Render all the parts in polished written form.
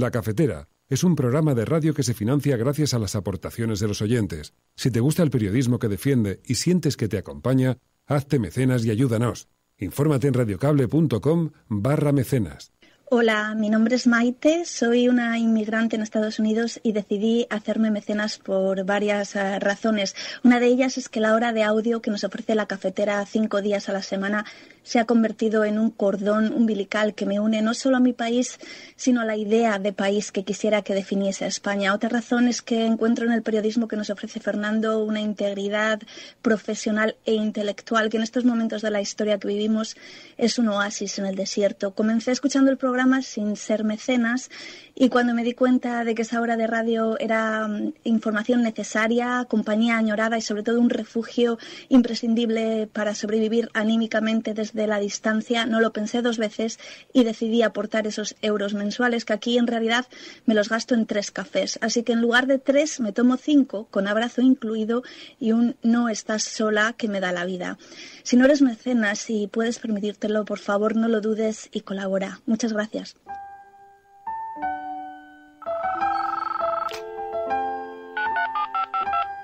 La Cafetera es un programa de radio que se financia gracias a las aportaciones de los oyentes. Si te gusta el periodismo que defiende y sientes que te acompaña, hazte mecenas y ayúdanos. Infórmate en radiocable.com/mecenas. Hola, mi nombre es Maite, soy una inmigrante en Estados Unidos y decidí hacerme mecenas por varias razones. Una de ellas es que la hora de audio que nos ofrece La Cafetera 5 días a la semana se ha convertido en un cordón umbilical que me une no solo a mi país, sino a la idea de país que quisiera que definiese a España. Otra razón es que encuentro en el periodismo que nos ofrece Fernando una integridad profesional e intelectual que en estos momentos de la historia que vivimos es un oasis en el desierto. Comencé escuchando el programa sin ser mecenas y cuando me di cuenta de que esa hora de radio era información necesaria, compañía añorada y sobre todo un refugio imprescindible para sobrevivir anímicamente desde la distancia, no lo pensé dos veces y decidí aportar esos euros mensuales que aquí en realidad me los gasto en 3 cafés. Así que en lugar de 3 me tomo 5 con abrazo incluido y un no estás sola que me da la vida. Si no eres mecenas y puedes permitírtelo, por favor no lo dudes y colabora. Muchas gracias.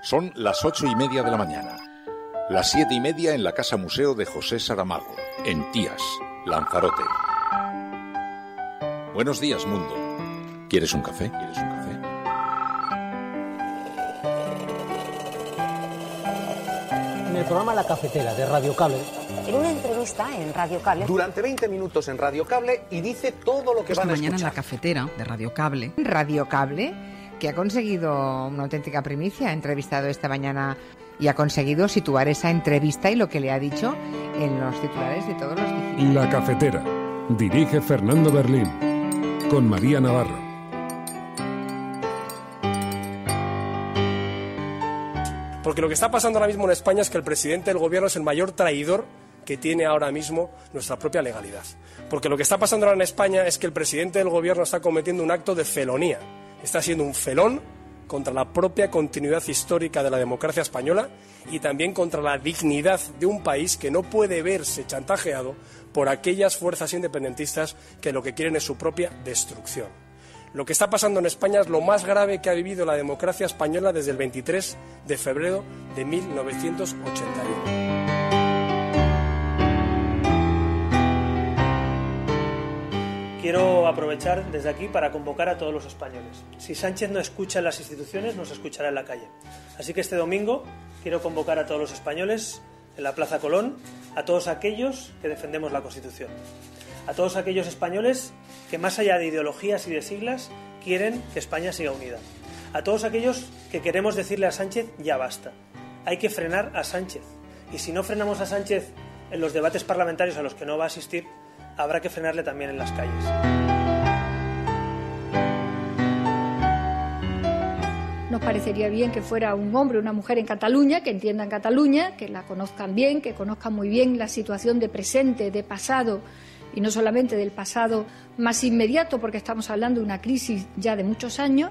Son las 8:30 de la mañana. Las 7:30 en la Casa Museo de José Saramago, en Tías, Lanzarote. Buenos días, mundo. ¿Quieres un café? ¿Quieres un café? En el programa La Cafetera de Radio Cable. En una entrevista en Radio Cable. Durante 20 minutos en Radio Cable y dice todo lo que van a escuchar. Esta mañana en La Cafetera de Radio Cable. Radio Cable, que ha conseguido una auténtica primicia. Ha entrevistado esta mañana y ha conseguido situar esa entrevista y lo que le ha dicho en los titulares de todos los digitales. La Cafetera. Dirige Fernando Berlín. Con María Navarro. Porque lo que está pasando ahora mismo en España es que el presidente del gobierno es el mayor traidor que tiene ahora mismo nuestra propia legalidad. Porque lo que está pasando ahora en España es que el presidente del gobierno está cometiendo un acto de felonía. Está siendo un felón contra la propia continuidad histórica de la democracia española y también contra la dignidad de un país que no puede verse chantajeado por aquellas fuerzas independentistas que lo que quieren es su propia destrucción. Lo que está pasando en España es lo más grave que ha vivido la democracia española desde el 23 de febrero de 1981. Quiero aprovechar desde aquí para convocar a todos los españoles. Si Sánchez no escucha en las instituciones, nos escuchará en la calle. Así que este domingo quiero convocar a todos los españoles en la Plaza Colón, a todos aquellos que defendemos la Constitución, a todos aquellos españoles que más allá de ideologías y de siglas quieren que España siga unida, a todos aquellos que queremos decirle a Sánchez ya basta. Hay que frenar a Sánchez y si no frenamos a Sánchez en los debates parlamentarios a los que no va a asistir, habrá que frenarle también en las calles. Nos parecería bien que fuera un hombre o una mujer en Cataluña, que entiendan Cataluña, que la conozcan bien, que conozcan muy bien la situación de presente, de pasado, y no solamente del pasado más inmediato, porque estamos hablando de una crisis ya de muchos años,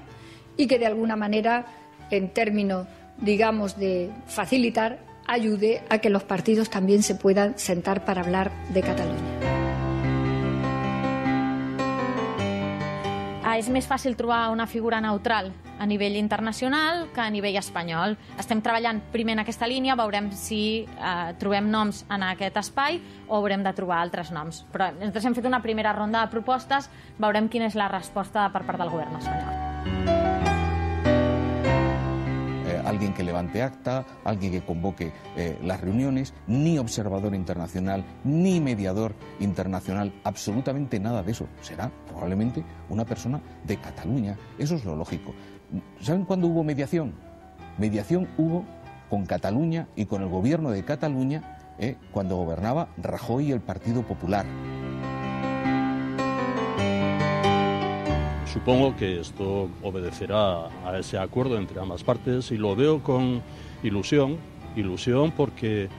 y que de alguna manera, en términos, digamos, de facilitar, ayude a que los partidos también se puedan sentar para hablar de Catalunya. És més fàcil trobar una figura neutral a nivell internacional que a nivell espanyol. Estem treballant primer en aquesta línia, veurem si trobem noms en aquest espai o haurem de trobar altres noms. Però nosaltres hem fet una primera ronda de propostes, veurem quina és la resposta per part del govern espanyol. Alguien que levante acta, alguien que convoque las reuniones, ni observador internacional, ni mediador internacional, absolutamente nada de eso. Será probablemente una persona de Cataluña. Eso es lo lógico. ¿Saben cuándo hubo mediación? Mediación hubo con Cataluña y con el gobierno de Cataluña cuando gobernaba Rajoy y el Partido Popular. Supongo que esto obedecerá a ese acuerdo entre ambas partes y lo veo con ilusión porque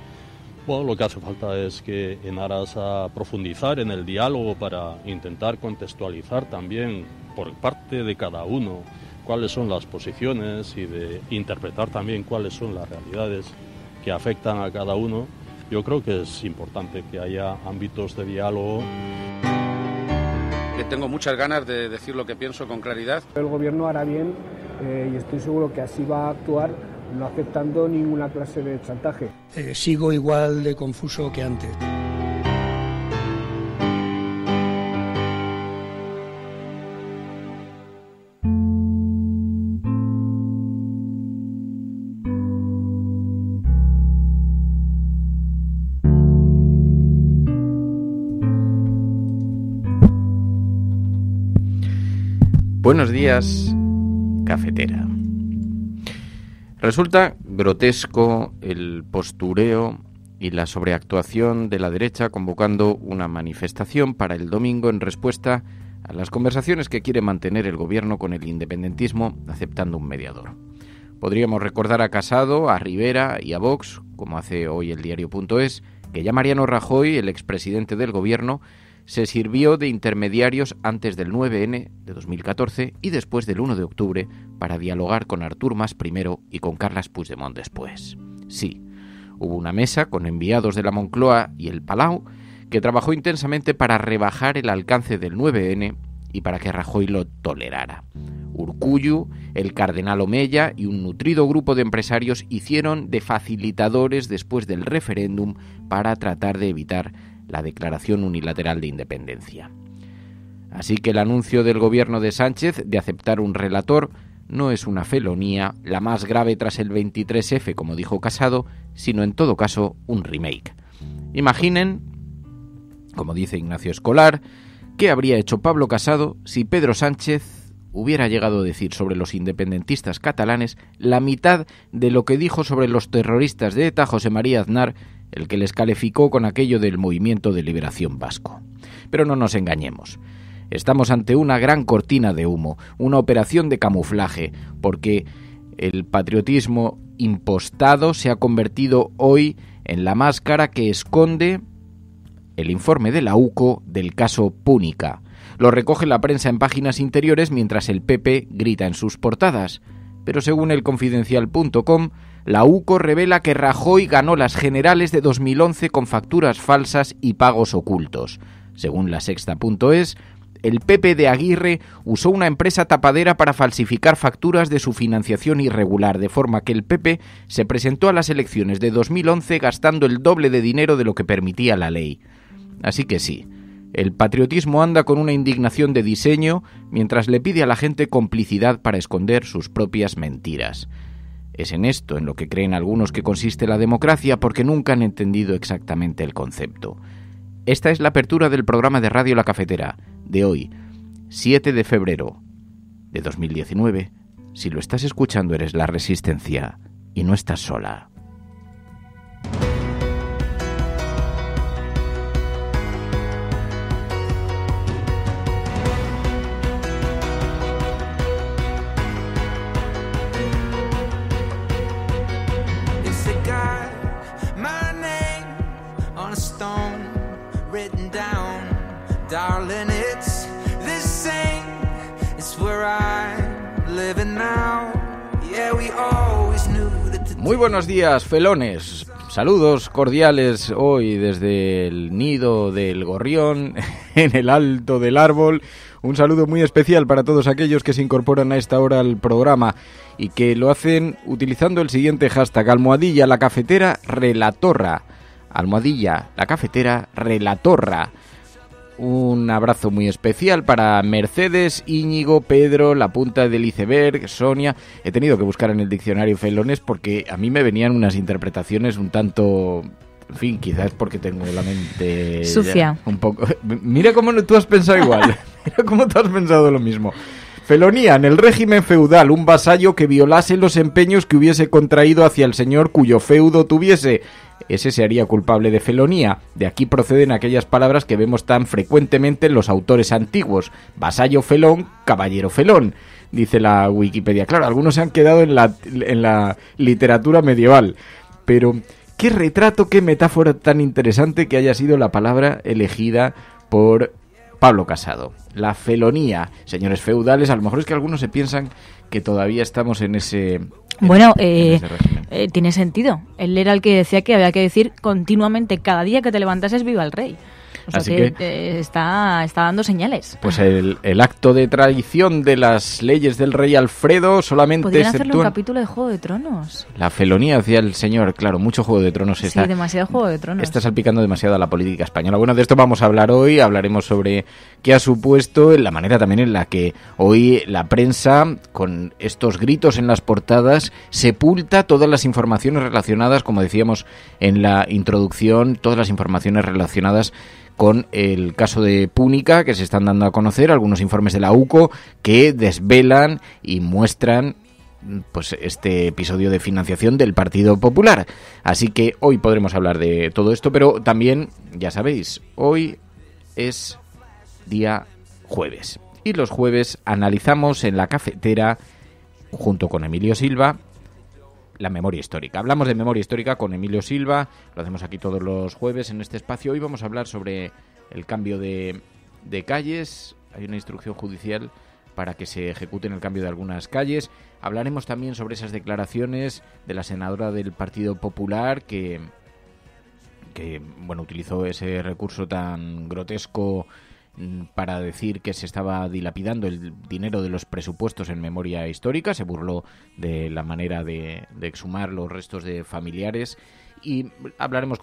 bueno, lo que hace falta es que en aras a profundizar en el diálogo para intentar contextualizar también por parte de cada uno cuáles son las posiciones y de interpretar también cuáles son las realidades que afectan a cada uno, yo creo que es importante que haya ámbitos de diálogo. que tengo muchas ganas de decir lo que pienso con claridad. El gobierno hará bien y estoy seguro que así va a actuar, no aceptando ninguna clase de chantaje. Sigo igual de confuso que antes. Buenos días, cafetera. Resulta grotesco el postureo y la sobreactuación de la derecha convocando una manifestación para el domingo en respuesta a las conversaciones que quiere mantener el gobierno con el independentismo aceptando un mediador. Podríamos recordar a Casado, a Rivera y a Vox, como hace hoy el diario.es, que ya Mariano Rajoy, el expresidente del gobierno, se sirvió de intermediarios antes del 9N de 2014 y después del 1 de octubre para dialogar con Artur Mas primero y con Carles Puigdemont después. Sí, hubo una mesa con enviados de la Moncloa y el Palau que trabajó intensamente para rebajar el alcance del 9N y para que Rajoy lo tolerara. Urkullu, el cardenal Omeya y un nutrido grupo de empresarios hicieron de facilitadores después del referéndum para tratar de evitar la declaración unilateral de independencia. Así que el anuncio del gobierno de Sánchez de aceptar un relator no es una felonía, la más grave tras el 23F, como dijo Casado, sino en todo caso un remake. Imaginen, como dice Ignacio Escolar, qué habría hecho Pablo Casado si Pedro Sánchez hubiera llegado a decir sobre los independentistas catalanes la mitad de lo que dijo sobre los terroristas de ETA José María Aznar, el que les calificó con aquello del Movimiento de Liberación Vasco. Pero no nos engañemos. Estamos ante una gran cortina de humo, una operación de camuflaje, porque el patriotismo impostado se ha convertido hoy en la máscara que esconde el informe de la UCO del caso Púnica. Lo recoge la prensa en páginas interiores mientras el PP grita en sus portadas. Pero según el Confidencial.com, la UCO revela que Rajoy ganó las generales de 2011 con facturas falsas y pagos ocultos. Según La Sexta.es, el PP de Aguirre usó una empresa tapadera para falsificar facturas de su financiación irregular, de forma que el PP se presentó a las elecciones de 2011 gastando el doble de dinero de lo que permitía la ley. Así que sí, el patriotismo anda con una indignación de diseño mientras le pide a la gente complicidad para esconder sus propias mentiras. Es en esto en lo que creen algunos que consiste la democracia porque nunca han entendido exactamente el concepto. Esta es la apertura del programa de Radio La Cafetera de hoy, 7 de febrero de 2019. Si lo estás escuchando eres La Resistencia y no estás sola. Darling, it's the same. It's where I'm living now. Yeah, we always knew that. Muy buenos días, felones. Saludos cordiales hoy desde el nido del gorrión, en el alto del árbol. Un saludo muy especial para todos aquellos que se incorporan a esta hora al programa y que lo hacen utilizando el siguiente hashtag: almohadilla la cafetera relatorra. Almohadilla la cafetera relatorra. Un abrazo muy especial para Mercedes, Íñigo, Pedro, La Punta del Iceberg, Sonia. He tenido que buscar en el diccionario felones porque a mí me venían unas interpretaciones un tanto... En fin, quizás porque tengo la mente... sucia. Un poco... Mira cómo tú has pensado igual. Mira cómo tú has pensado lo mismo. Felonía en el régimen feudal, un vasallo que violase los empeños que hubiese contraído hacia el señor cuyo feudo tuviese. Ese se haría culpable de felonía. De aquí proceden aquellas palabras que vemos tan frecuentemente en los autores antiguos. Vasallo felón, caballero felón, dice la Wikipedia. Claro, algunos se han quedado en la literatura medieval. Pero qué retrato, qué metáfora tan interesante que haya sido la palabra elegida por Pablo Casado. La felonía. Señores feudales, a lo mejor es que algunos se piensan que todavía estamos en ese... Bueno, tiene sentido. Él era el que decía que había que decir continuamente, cada día que te levantases, viva el rey. O sea Así que está dando señales. Pues el acto de traición de las leyes del rey Alfredo solamente Podrían hacerle un exceptúan capítulo de Juego de Tronos. la felonía hacia el señor. Claro, mucho Juego de Tronos está. Sí, demasiado Juego de Tronos. Está salpicando demasiado a la política española. Bueno, de esto vamos a hablar hoy. Hablaremos sobre qué ha supuesto, la manera también en la que hoy la prensa, con estos gritos en las portadas, sepulta todas las informaciones relacionadas, como decíamos en la introducción, todas las informaciones relacionadas con el caso de Púnica, que se están dando a conocer, algunos informes de la UCO que desvelan y muestran pues este episodio de financiación del Partido Popular. Así que hoy podremos hablar de todo esto, pero también, ya sabéis, hoy es día jueves. Y los jueves analizamos en la cafetera, junto con Emilio Silva, la memoria histórica. Hablamos de memoria histórica con Emilio Silva, lo hacemos aquí todos los jueves en este espacio. Hoy vamos a hablar sobre el cambio de calles. Hay una instrucción judicial para que se ejecuten el cambio de algunas calles. Hablaremos también sobre esas declaraciones de la senadora del Partido Popular que bueno, utilizó ese recurso tan grotesco para decir que se estaba dilapidando el dinero de los presupuestos en memoria histórica. Se burló de la manera de exhumar los restos de familiares y hablaremos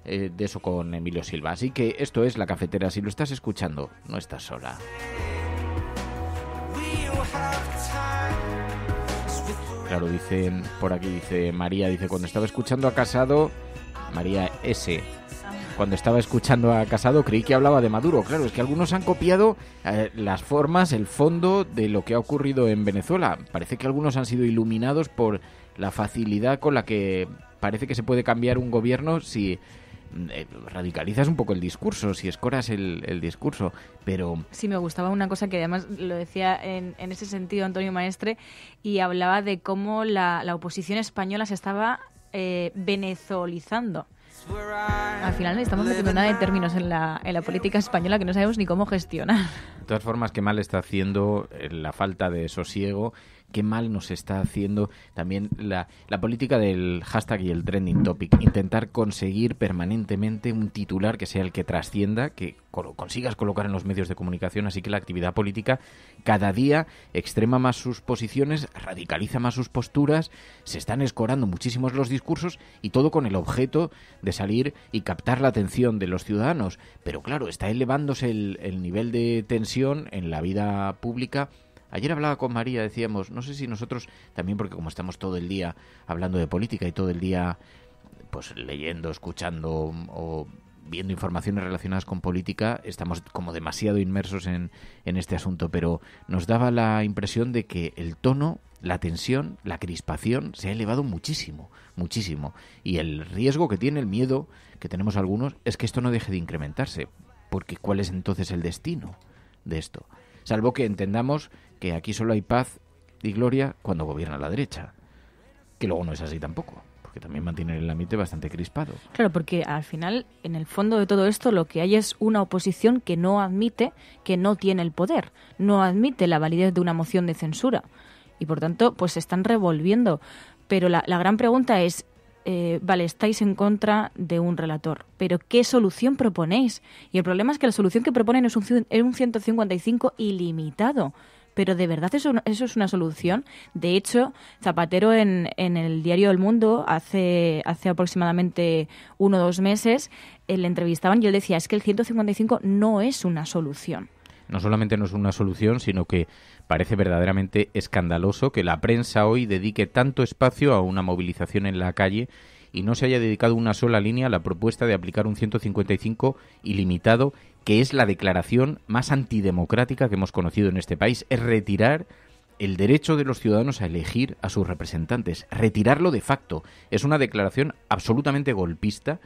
de eso con Emilio Silva. Así que esto es La Cafetera. Si lo estás escuchando, no estás sola. Claro, dicen por aquí, dice María, cuando estaba escuchando a Casado, María S., cuando estaba escuchando a Casado creí que hablaba de Maduro. Claro, es que algunos han copiado las formas, el fondo de lo que ha ocurrido en Venezuela. Parece que algunos han sido iluminados por la facilidad con la que parece que se puede cambiar un gobierno si radicalizas un poco el discurso, si escoras el discurso. Pero sí, me gustaba una cosa que además lo decía en ese sentido Antonio Maestre, y hablaba de cómo la oposición española se estaba venezolizando. Al final estamos metiendo nada de términos en la política española que no sabemos ni cómo gestionar. De todas formas, qué mal está haciendo la falta de sosiego, qué mal nos está haciendo también la política del hashtag y el trending topic. Intentar conseguir permanentemente un titular que sea el que trascienda, que consigas colocar en los medios de comunicación. Así que la actividad política cada día extrema más sus posiciones, radicaliza más sus posturas, se están escorando muchísimos los discursos y todo con el objeto de salir y captar la atención de los ciudadanos. Pero claro, está elevándose el nivel de tensión en la vida pública. Ayer hablaba con María, decíamos, no sé si nosotros también, porque como estamos todo el día hablando de política y todo el día pues leyendo, escuchando o viendo informaciones relacionadas con política, estamos como demasiado inmersos en este asunto, pero nos daba la impresión de que el tono, la tensión, la crispación se ha elevado muchísimo, muchísimo. Y el riesgo que tiene, el miedo que tenemos algunos, es que esto no deje de incrementarse, porque ¿cuál es entonces el destino de esto? Salvo que entendamos que aquí solo hay paz y gloria cuando gobierna la derecha, que luego no es así tampoco, porque también mantienen el ambiente bastante crispado. Claro, porque al final, en el fondo de todo esto, lo que hay es una oposición que no admite que no tiene el poder, no admite la validez de una moción de censura, y por tanto, pues se están revolviendo. Pero la gran pregunta es, vale, estáis en contra de un relator, pero ¿qué solución proponéis? Y el problema es que la solución que proponen es un 155 ilimitado. Pero ¿de verdad eso es una solución? De hecho, Zapatero en el diario El Mundo hace aproximadamente 1 o 2 meses le entrevistaban y él decía, es que el 155 no es una solución. No solamente no es una solución, sino que parece verdaderamente escandaloso que la prensa hoy dedique tanto espacio a una movilización en la calle y no se haya dedicado una sola línea a la propuesta de aplicar un 155 ilimitado, que es la declaración más antidemocrática que hemos conocido en este país. Es retirar el derecho de los ciudadanos a elegir a sus representantes, retirarlo de facto. Es una declaración absolutamente golpista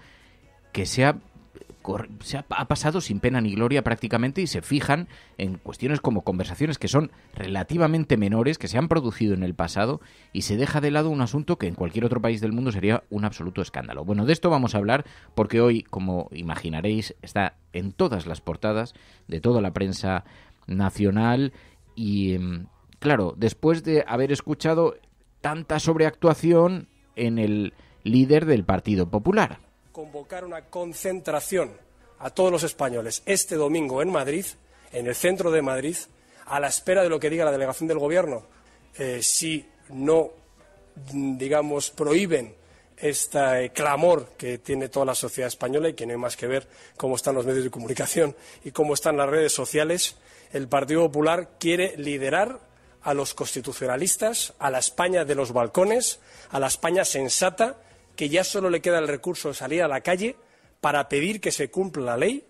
que ha pasado sin pena ni gloria prácticamente, y se fijan en cuestiones como conversaciones que son relativamente menores, que se han producido en el pasado, y se deja de lado un asunto que en cualquier otro país del mundo sería un absoluto escándalo. Bueno, de esto vamos a hablar porque hoy, como imaginaréis, está en todas las portadas de toda la prensa nacional y, claro, después de haber escuchado tanta sobreactuación en el líder del Partido Popular. Convocar una concentración a todos los españoles este domingo en Madrid, en el centro de Madrid, a la espera de lo que diga la delegación del Gobierno, si no, digamos, prohíben este clamor que tiene toda la sociedad española y que no hay más que ver cómo están los medios de comunicación y cómo están las redes sociales. El Partido Popular quiere liderar a los constitucionalistas, a la España de los balcones, a la España sensata, que ya solo le queda el recurso de salir a la calle para pedir que se cumpla la ley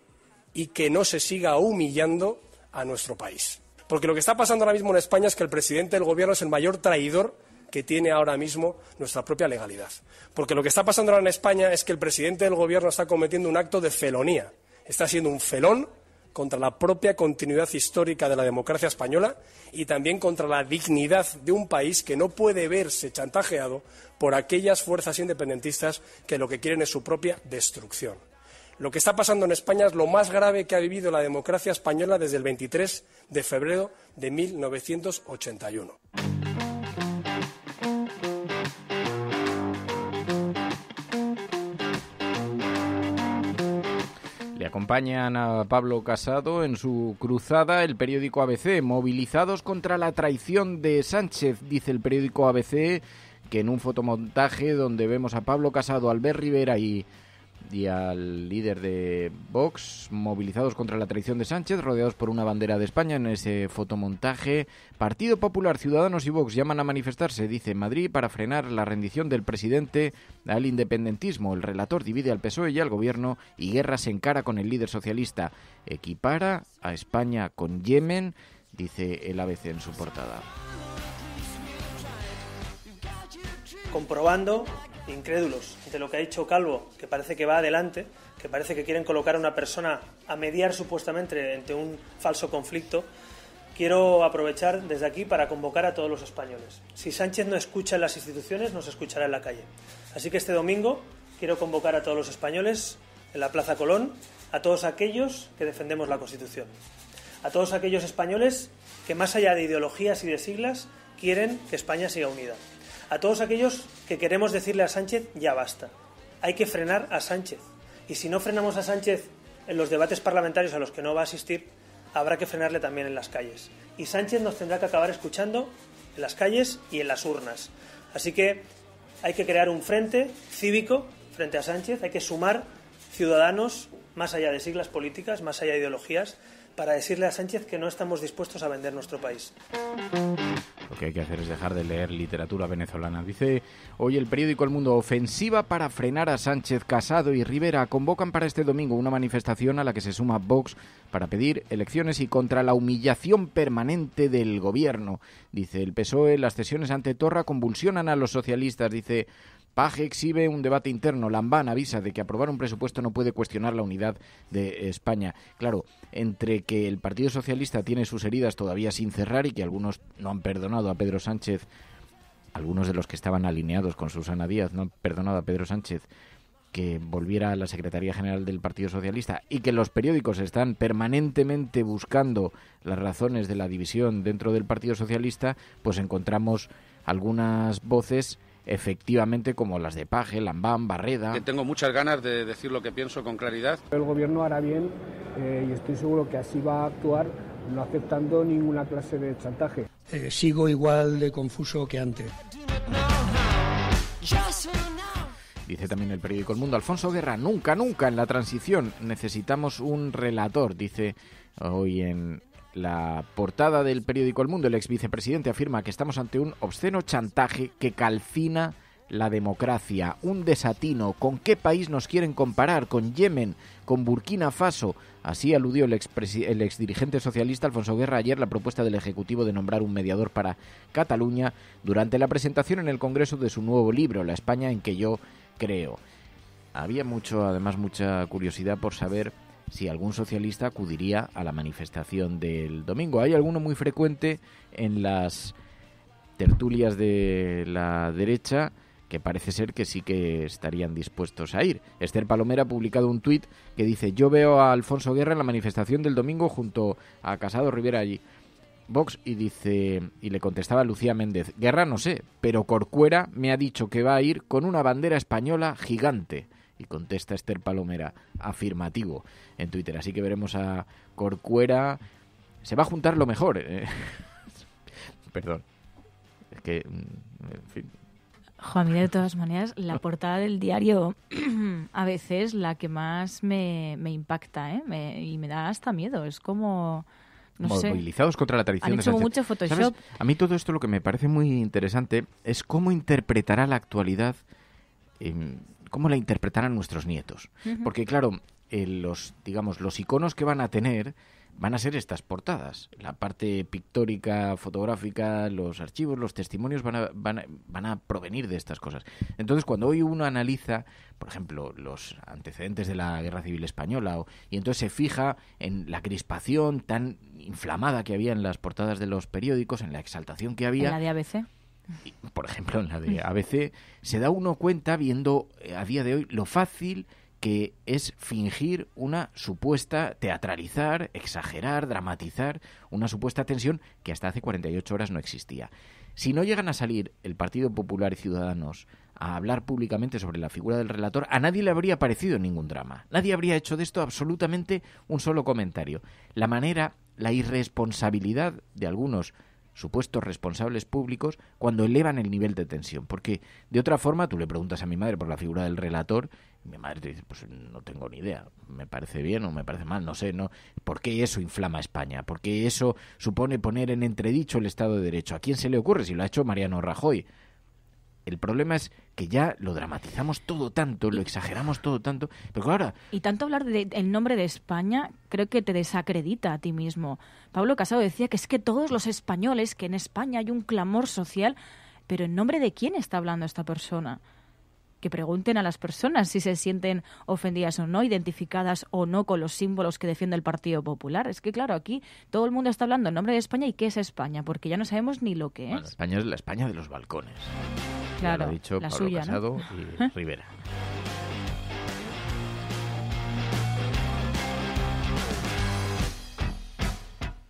y que no se siga humillando a nuestro país. Porque lo que está pasando ahora mismo en España es que el presidente del Gobierno es el mayor traidor que tiene ahora mismo nuestra propia legalidad. Porque lo que está pasando ahora en España es que el presidente del Gobierno está cometiendo un acto de felonía. Está siendo un felón contra la propia continuidad histórica de la democracia española y también contra la dignidad de un país que no puede verse chantajeado por aquellas fuerzas independentistas que lo que quieren es su propia destrucción. Lo que está pasando en España es lo más grave que ha vivido la democracia española desde el 23 de febrero de 1981. Le acompañan a Pablo Casado en su cruzada el periódico ABC. Movilizados contra la traición de Sánchez, dice el periódico ABC, que en un fotomontaje donde vemos a Pablo Casado, Albert Rivera y al líder de Vox, movilizados contra la traición de Sánchez, rodeados por una bandera de España. En ese fotomontaje, Partido Popular, Ciudadanos y Vox llaman a manifestarse, dice, en Madrid para frenar la rendición del presidente al independentismo. El relator divide al PSOE y al Gobierno y Guerra se encara con el líder socialista. Equipara a España con Yemen, dice el ABC en su portada. Comprobando, incrédulos de lo que ha dicho Calvo, que parece que va adelante, que parece que quieren colocar a una persona a mediar supuestamente entre un falso conflicto, quiero aprovechar desde aquí para convocar a todos los españoles. Si Sánchez no escucha en las instituciones, nos escuchará en la calle. Así que este domingo quiero convocar a todos los españoles en la Plaza Colón, a todos aquellos que defendemos la Constitución, a todos aquellos españoles que más allá de ideologías y de siglas quieren que España siga unida. A todos aquellos que queremos decirle a Sánchez, ya basta. Hay que frenar a Sánchez. Y si no frenamos a Sánchez en los debates parlamentarios a los que no va a asistir, habrá que frenarle también en las calles. Y Sánchez nos tendrá que acabar escuchando en las calles y en las urnas. Así que hay que crear un frente cívico frente a Sánchez. Hay que sumar ciudadanos, más allá de siglas políticas, más allá de ideologías, para decirle a Sánchez que no estamos dispuestos a vender nuestro país. Lo que hay que hacer es dejar de leer literatura venezolana. Dice hoy el periódico El Mundo, ofensiva para frenar a Sánchez. Casado y Rivera convocan para este domingo una manifestación a la que se suma Vox para pedir elecciones y contra la humillación permanente del Gobierno. Dice el PSOE, las cesiones ante Torra convulsionan a los socialistas. Dice Paje exhibe un debate interno. Lambán avisa de que aprobar un presupuesto no puede cuestionar la unidad de España. Claro, entre que el Partido Socialista tiene sus heridas todavía sin cerrar y que algunos no han perdonado a Pedro Sánchez, algunos de los que estaban alineados con Susana Díaz no han perdonado a Pedro Sánchez que volviera a la Secretaría General del Partido Socialista, y que los periódicos están permanentemente buscando las razones de la división dentro del Partido Socialista, pues encontramos algunas voces efectivamente como las de Paje, Lambán, Barreda. Que tengo muchas ganas de decir lo que pienso con claridad. El Gobierno hará bien y estoy seguro que así va a actuar, no aceptando ninguna clase de chantaje. Sigo igual de confuso que antes. Dice también el periódico El Mundo, Alfonso Guerra, nunca en la transición necesitamos un relator, dice hoy en la portada del periódico El Mundo. El ex vicepresidente afirma que estamos ante un obsceno chantaje que calcina la democracia, un desatino. ¿Con qué país nos quieren comparar? ¿Con Yemen? ¿Con Burkina Faso? Así aludió el ex dirigente socialista Alfonso Guerra ayer la propuesta del Ejecutivo de nombrar un mediador para Cataluña durante la presentación en el Congreso de su nuevo libro, La España en que yo creo. Había además mucha curiosidad por saber si algún socialista acudiría a la manifestación del domingo. Hay alguno muy frecuente en las tertulias de la derecha que parece ser que sí que estarían dispuestos a ir. Esther Palomera ha publicado un tuit que dice: yo veo a Alfonso Guerra en la manifestación del domingo junto a Casado, Rivera allí, Vox, y le contestaba Lucía Méndez: Guerra no sé, pero Corcuera me ha dicho que va a ir con una bandera española gigante. Y contesta Esther Palomera, afirmativo, en Twitter. Así que veremos a Corcuera. Se va a juntar lo mejor. Perdón. Es que, en fin. A mí, de todas maneras, la portada del diario a veces la que más me impacta, y me da hasta miedo. Es como... No sé. Movilizados contra la tradición de Sánchez. Mucho Photoshop. ¿Sabes? A mí todo esto lo que me parece muy interesante es cómo interpretará la actualidad, cómo la interpretarán nuestros nietos. Uh-huh. Porque claro, los iconos que van a tener van a ser estas portadas. La parte pictórica, fotográfica, los archivos, los testimonios van a provenir de estas cosas. Entonces, cuando hoy uno analiza, por ejemplo, los antecedentes de la Guerra Civil Española, y entonces se fija en la crispación tan inflamada que había en las portadas de los periódicos, en la exaltación que había... En la de ABC. Por ejemplo, en la de ABC, se da uno cuenta, viendo a día de hoy, lo fácil que es fingir una supuesta, teatralizar, exagerar, dramatizar una supuesta tensión que hasta hace 48 horas no existía. Si no llegan a salir el Partido Popular y Ciudadanos a hablar públicamente sobre la figura del relator, a nadie le habría parecido ningún drama. Nadie habría hecho de esto absolutamente un solo comentario. La manera, la irresponsabilidad de algunos supuestos responsables públicos cuando elevan el nivel de tensión, porque de otra forma tú le preguntas a mi madre por la figura del relator y mi madre te dice, pues no tengo ni idea, me parece bien o me parece mal, no sé, ¿por qué eso inflama a España? ¿Por qué eso supone poner en entredicho el Estado de Derecho? ¿A quién se le ocurre si lo ha hecho Mariano Rajoy? El problema es que ya lo dramatizamos todo tanto, lo exageramos todo tanto, pero claro... Y tanto hablar del nombre de España creo que te desacredita a ti mismo. Pablo Casado decía que es que todos los españoles, que en España hay un clamor social, pero ¿en nombre de quién está hablando esta persona? Que pregunten a las personas si se sienten ofendidas o no, identificadas o no con los símbolos que defiende el Partido Popular. Es que, claro, aquí todo el mundo está hablando en nombre de España. ¿Y qué es España? Porque ya no sabemos ni lo que es. Bueno, España es la España de los balcones. Claro, ya lo ha dicho la Pablo suya, Casado, ¿no? Y Rivera.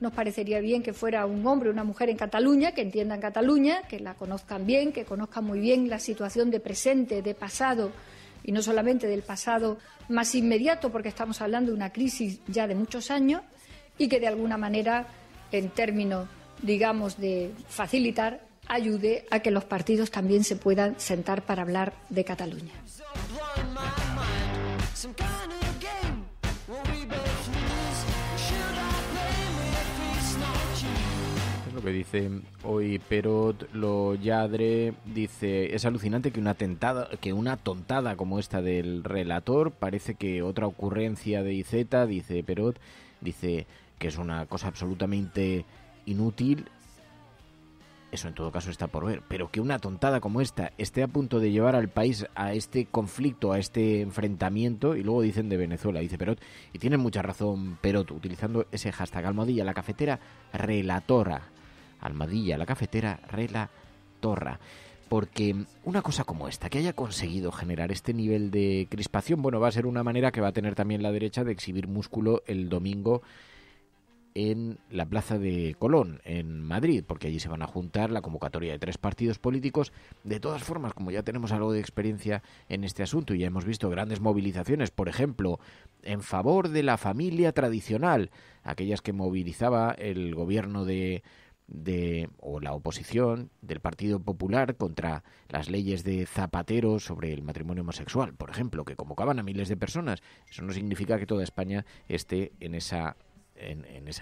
Nos parecería bien que fuera un hombre o una mujer en Cataluña, que entiendan Cataluña, que la conozcan bien, que conozcan muy bien la situación de presente, de pasado, y no solamente del pasado más inmediato, porque estamos hablando de una crisis ya de muchos años, y que de alguna manera, en términos, digamos, de facilitar, ayude a que los partidos también se puedan sentar para hablar de Cataluña. Es lo que dice hoy Perot, lo Lladre, dice, es alucinante que una tontada como esta del relator, parece que otra ocurrencia de IZ, dice Perot, dice que es una cosa absolutamente inútil. Eso en todo caso está por ver, pero que una tontada como esta esté a punto de llevar al país a este conflicto, a este enfrentamiento, y luego dicen de Venezuela, dice Perot, y tiene mucha razón Perot, utilizando ese hashtag Almohadilla la cafetera relatora, Almohadilla la cafetera relatora, porque una cosa como esta, que haya conseguido generar este nivel de crispación, bueno, va a ser una manera que va a tener también la derecha de exhibir músculo el domingo en la Plaza de Colón, en Madrid, porque allí se van a juntar la convocatoria de 3 partidos políticos. De todas formas, como ya tenemos algo de experiencia en este asunto y ya hemos visto grandes movilizaciones, por ejemplo, en favor de la familia tradicional, aquellas que movilizaba el gobierno o la oposición del Partido Popular contra las leyes de Zapatero sobre el matrimonio homosexual, por ejemplo, que convocaban a miles de personas. Eso no significa que toda España esté en esa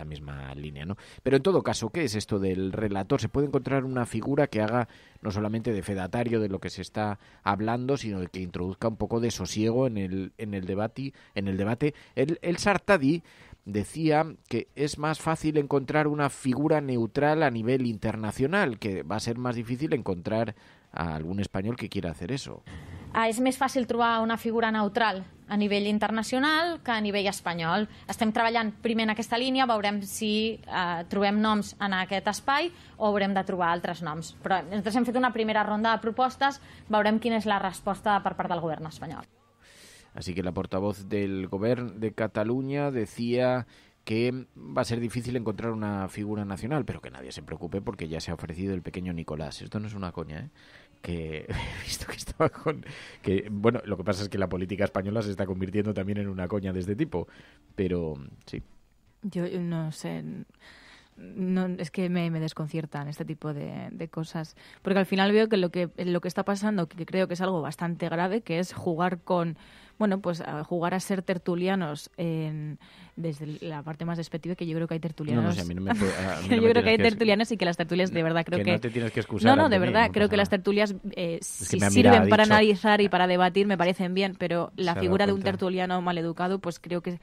misma línea, ¿no? Pero en todo caso, ¿qué es esto del relator? Se puede encontrar una figura que haga no solamente de fedatario de lo que se está hablando, sino que introduzca un poco de sosiego en el debate. El Sartadi decía que es más fácil encontrar una figura neutral a nivel internacional, que va a ser más difícil encontrar a algún español que quiera hacer eso. És més fàcil trobar una figura neutral a nivell internacional que a nivell espanyol. Estem treballant primer en aquesta línia, veurem si trobem noms en aquest espai o haurem de trobar altres noms. Però nosaltres hem fet una primera ronda de propostes, veurem quina és la resposta per part del govern espanyol. Así que la portavoz del Gobierno de Cataluña decía que va a ser difícil encontrar una figura nacional, pero que nadie se preocupe porque ya se ha ofrecido el pequeño Nicolás. Esto no es una coña, ¿eh? que he visto que estaba con... que bueno, lo que pasa es que la política española se está convirtiendo también en una coña de este tipo, pero sí. Yo no sé... No, es que me desconciertan este tipo de cosas, porque al final veo que lo que está pasando, que creo que es algo bastante grave, que es jugar con, bueno, pues jugar a ser tertulianos desde la parte más despectiva, que yo creo que hay tertulianos. No sé, a mí no me puede, yo creo que hay tertulianes y que las tertulias de verdad creo que no te tienes que excusar. No, de verdad, creo que las tertulias si sirven para analizar y para debatir me parecen bien, pero la figura de un tertuliano maleducado, pues creo que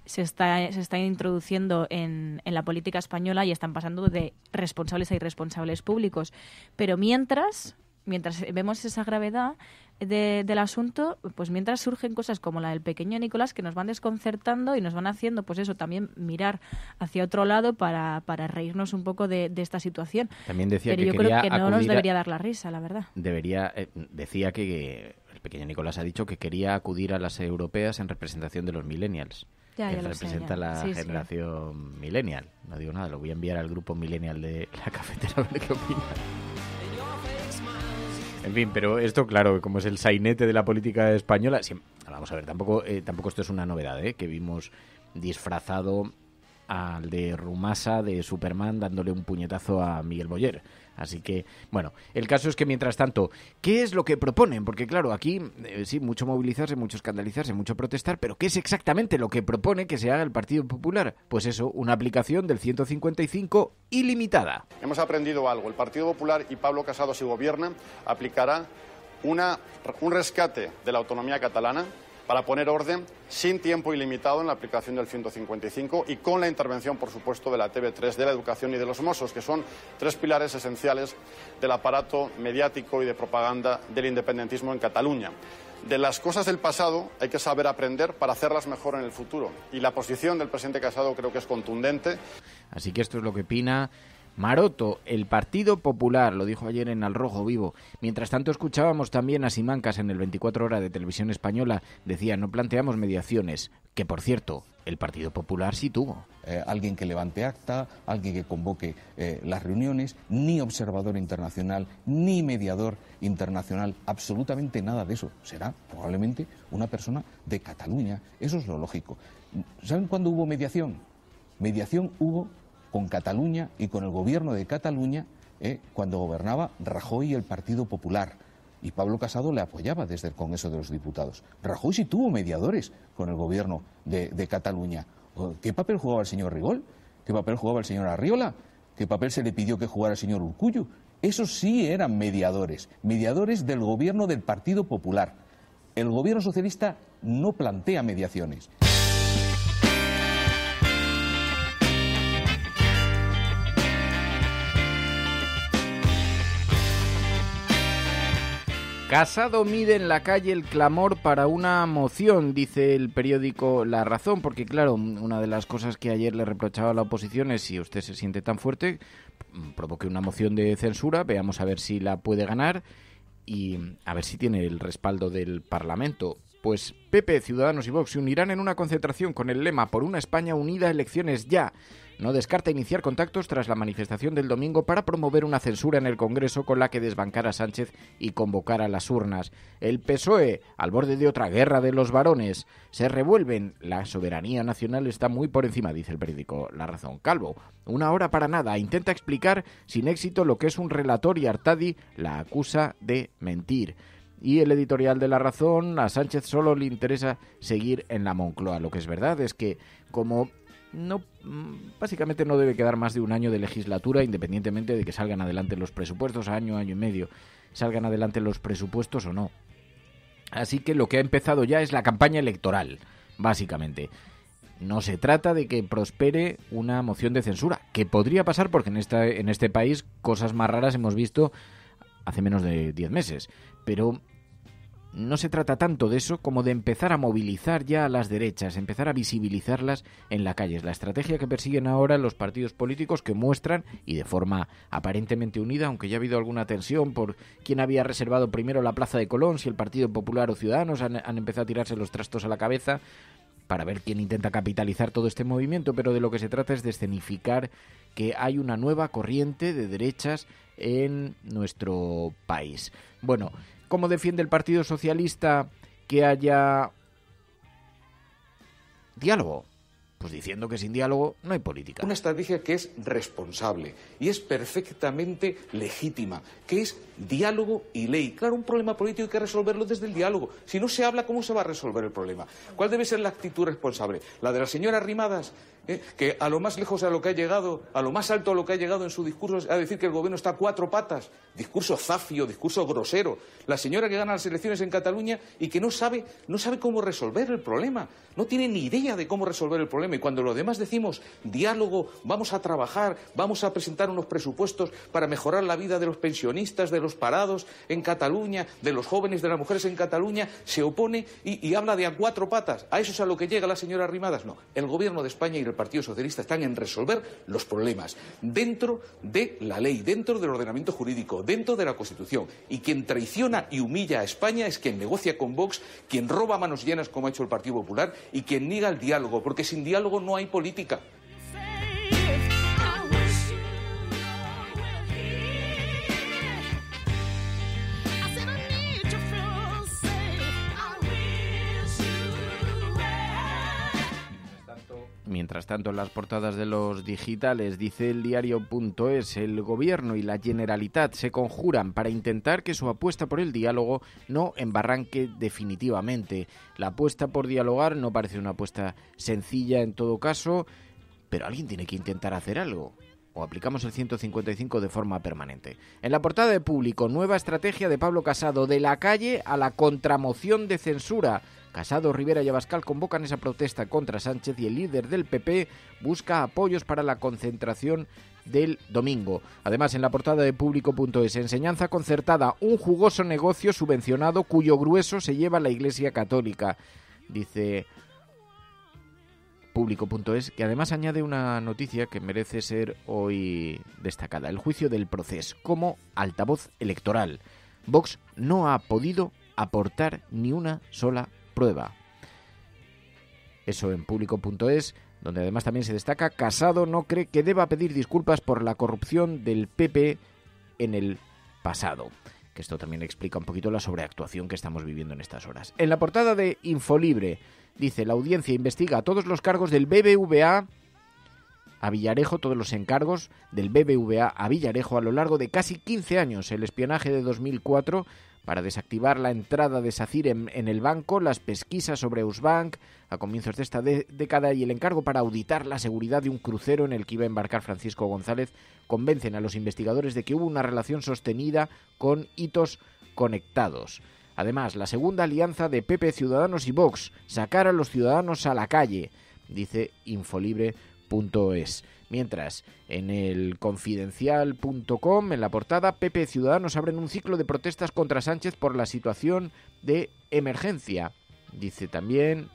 se está introduciendo en la política española y están pasando de responsables a irresponsables públicos. Pero mientras vemos esa gravedad del asunto, pues mientras surgen cosas como la del pequeño Nicolás que nos van desconcertando y nos van haciendo, pues eso, también mirar hacia otro lado para reírnos un poco de esta situación. También decía pero yo creo que no nos debería dar la risa, la verdad. Decía que el pequeño Nicolás ha dicho que quería acudir a las europeas en representación de los millennials. Ya que representa la generación millennial. No digo nada, lo voy a enviar al grupo millennial de la cafetera a ver qué opina. En fin, pero esto, claro, como es el sainete de la política española, vamos a ver, tampoco esto es una novedad, que vimos disfrazado al de Rumasa de Superman dándole un puñetazo a Miguel Boyer. Así que, bueno, el caso es que mientras tanto, ¿qué es lo que proponen? Porque claro, aquí sí, mucho movilizarse, mucho escandalizarse, mucho protestar, pero ¿qué es exactamente lo que propone que se haga el Partido Popular? Pues eso, una aplicación del 155 ilimitada. Hemos aprendido algo. El Partido Popular y Pablo Casado, si gobierna, aplicará un rescate de la autonomía catalana para poner orden sin tiempo ilimitado en la aplicación del 155 y con la intervención, por supuesto, de la TV3, de la educación y de los Mossos, que son tres pilares esenciales del aparato mediático y de propaganda del independentismo en Cataluña. De las cosas del pasado hay que saber aprender para hacerlas mejor en el futuro. Y la posición del presidente Casado creo que es contundente. Así que esto es lo que opina Maroto, el Partido Popular, lo dijo ayer en Al Rojo Vivo. Mientras tanto escuchábamos también a Simancas en el 24 Horas de Televisión Española. Decía, no planteamos mediaciones, que por cierto, el Partido Popular sí tuvo. Alguien que levante acta, alguien que convoque las reuniones, ni observador internacional, ni mediador internacional, absolutamente nada de eso. Será probablemente una persona de Cataluña, eso es lo lógico. ¿Saben cuándo hubo mediación? Mediación hubo con Cataluña y con el gobierno de Cataluña cuando gobernaba Rajoy y el Partido Popular. Y Pablo Casado le apoyaba desde el Congreso de los Diputados. Rajoy sí tuvo mediadores con el gobierno de Cataluña. ¿Qué papel jugaba el señor Rigol? ¿Qué papel jugaba el señor Arriola? ¿Qué papel se le pidió que jugara el señor Urkullu? Esos sí eran mediadores del gobierno del Partido Popular. El gobierno socialista no plantea mediaciones. Casado mide en la calle el clamor para una moción, dice el periódico La Razón, porque claro, una de las cosas que ayer le reprochaba a la oposición es si usted se siente tan fuerte, provoque una moción de censura, veamos a ver si la puede ganar y a ver si tiene el respaldo del Parlamento. Pues PP, Ciudadanos y Vox se unirán en una concentración con el lema "Por una España unida, elecciones ya". No descarta iniciar contactos tras la manifestación del domingo para promover una censura en el Congreso con la que desbancar a Sánchez y convocar a las urnas. El PSOE, al borde de otra guerra de los varones, se revuelven. La soberanía nacional está muy por encima, dice el periódico La Razón. Calvo, una hora para nada, intenta explicar sin éxito lo que es un relator y Artadi la acusa de mentir. Y el editorial de La Razón, a Sánchez solo le interesa seguir en la Moncloa. Lo que es verdad es que como básicamente no debe quedar más de un año de legislatura, independientemente de que salgan adelante los presupuestos, año y medio, salgan adelante los presupuestos o no. Así que lo que ha empezado ya es la campaña electoral, básicamente. No se trata de que prospere una moción de censura, que podría pasar porque en este país cosas más raras hemos visto hace menos de 10 meses, pero no se trata tanto de eso como de empezar a movilizar ya a las derechas, empezar a visibilizarlas en la calle. Es la estrategia que persiguen ahora los partidos políticos que muestran, y de forma aparentemente unida, aunque ya ha habido alguna tensión por quién había reservado primero la Plaza de Colón, si el Partido Popular o Ciudadanos han empezado a tirarse los trastos a la cabeza, para ver quién intenta capitalizar todo este movimiento, pero de lo que se trata es de escenificar que hay una nueva corriente de derechas en nuestro país. Bueno, ¿cómo defiende el Partido Socialista que haya diálogo? Pues diciendo que sin diálogo no hay política. Una estrategia que es responsable y es perfectamente legítima, que es diálogo y ley. Claro, un problema político hay que resolverlo desde el diálogo. Si no se habla, ¿cómo se va a resolver el problema? ¿Cuál debe ser la actitud responsable? ¿La de la señora Arrimadas, que a lo más lejos a lo que ha llegado, a lo más alto a lo que ha llegado en su discurso, a decir que el gobierno está a cuatro patas? Discurso zafio, discurso grosero. La señora que gana las elecciones en Cataluña y que no sabe cómo resolver el problema. No tiene ni idea de cómo resolver el problema. Y cuando los demás decimos diálogo, vamos a trabajar, vamos a presentar unos presupuestos para mejorar la vida de los pensionistas, de los parados en Cataluña, de los jóvenes, de las mujeres en Cataluña, se opone y habla de a cuatro patas. ¿A eso es a lo que llega la señora Arrimadas? No. El Gobierno de España y el Partido Socialista están en resolver los problemas dentro de la ley, dentro del ordenamiento jurídico, dentro de la Constitución. Y quien traiciona y humilla a España es quien negocia con Vox, quien roba a manos llenas como ha hecho el Partido Popular y quien niega el diálogo, porque sin diálogo no hay política. Mientras tanto, en las portadas de los digitales, dice el diario.es, el Gobierno y la Generalitat se conjuran para intentar que su apuesta por el diálogo no embarranque definitivamente. La apuesta por dialogar no parece una apuesta sencilla en todo caso, pero alguien tiene que intentar hacer algo. O aplicamos el 155 de forma permanente. En la portada de Público, nueva estrategia de Pablo Casado, de la calle a la contramoción de censura. Casado, Rivera y Abascal convocan esa protesta contra Sánchez y el líder del PP busca apoyos para la concentración del domingo. Además, en la portada de Público.es, enseñanza concertada, un jugoso negocio subvencionado cuyo grueso se lleva la Iglesia Católica. Dice Público.es, que además añade una noticia que merece ser hoy destacada. El juicio del Procés como altavoz electoral. Vox no ha podido aportar ni una sola prueba. Eso en Público.es, donde además también se destaca: Casado no cree que deba pedir disculpas por la corrupción del PP en el pasado. Que esto también explica un poquito la sobreactuación que estamos viviendo en estas horas. En la portada de Infolibre dice: la audiencia investiga todos los cargos del BBVA a Villarejo, todos los encargos del BBVA a Villarejo a lo largo de casi 15 años, el espionaje de 2004 para desactivar la entrada de SACIR en el banco, las pesquisas sobre Eusbank a comienzos de esta década y el encargo para auditar la seguridad de un crucero en el que iba a embarcar Francisco González convencen a los investigadores de que hubo una relación sostenida con hitos conectados. Además, la segunda alianza de PP, Ciudadanos y Vox, sacar a los ciudadanos a la calle, dice Infolibre.es. Mientras, en el Confidencial.com, en la portada, PP y Ciudadanos abren un ciclo de protestas contra Sánchez por la situación de emergencia. Dice también: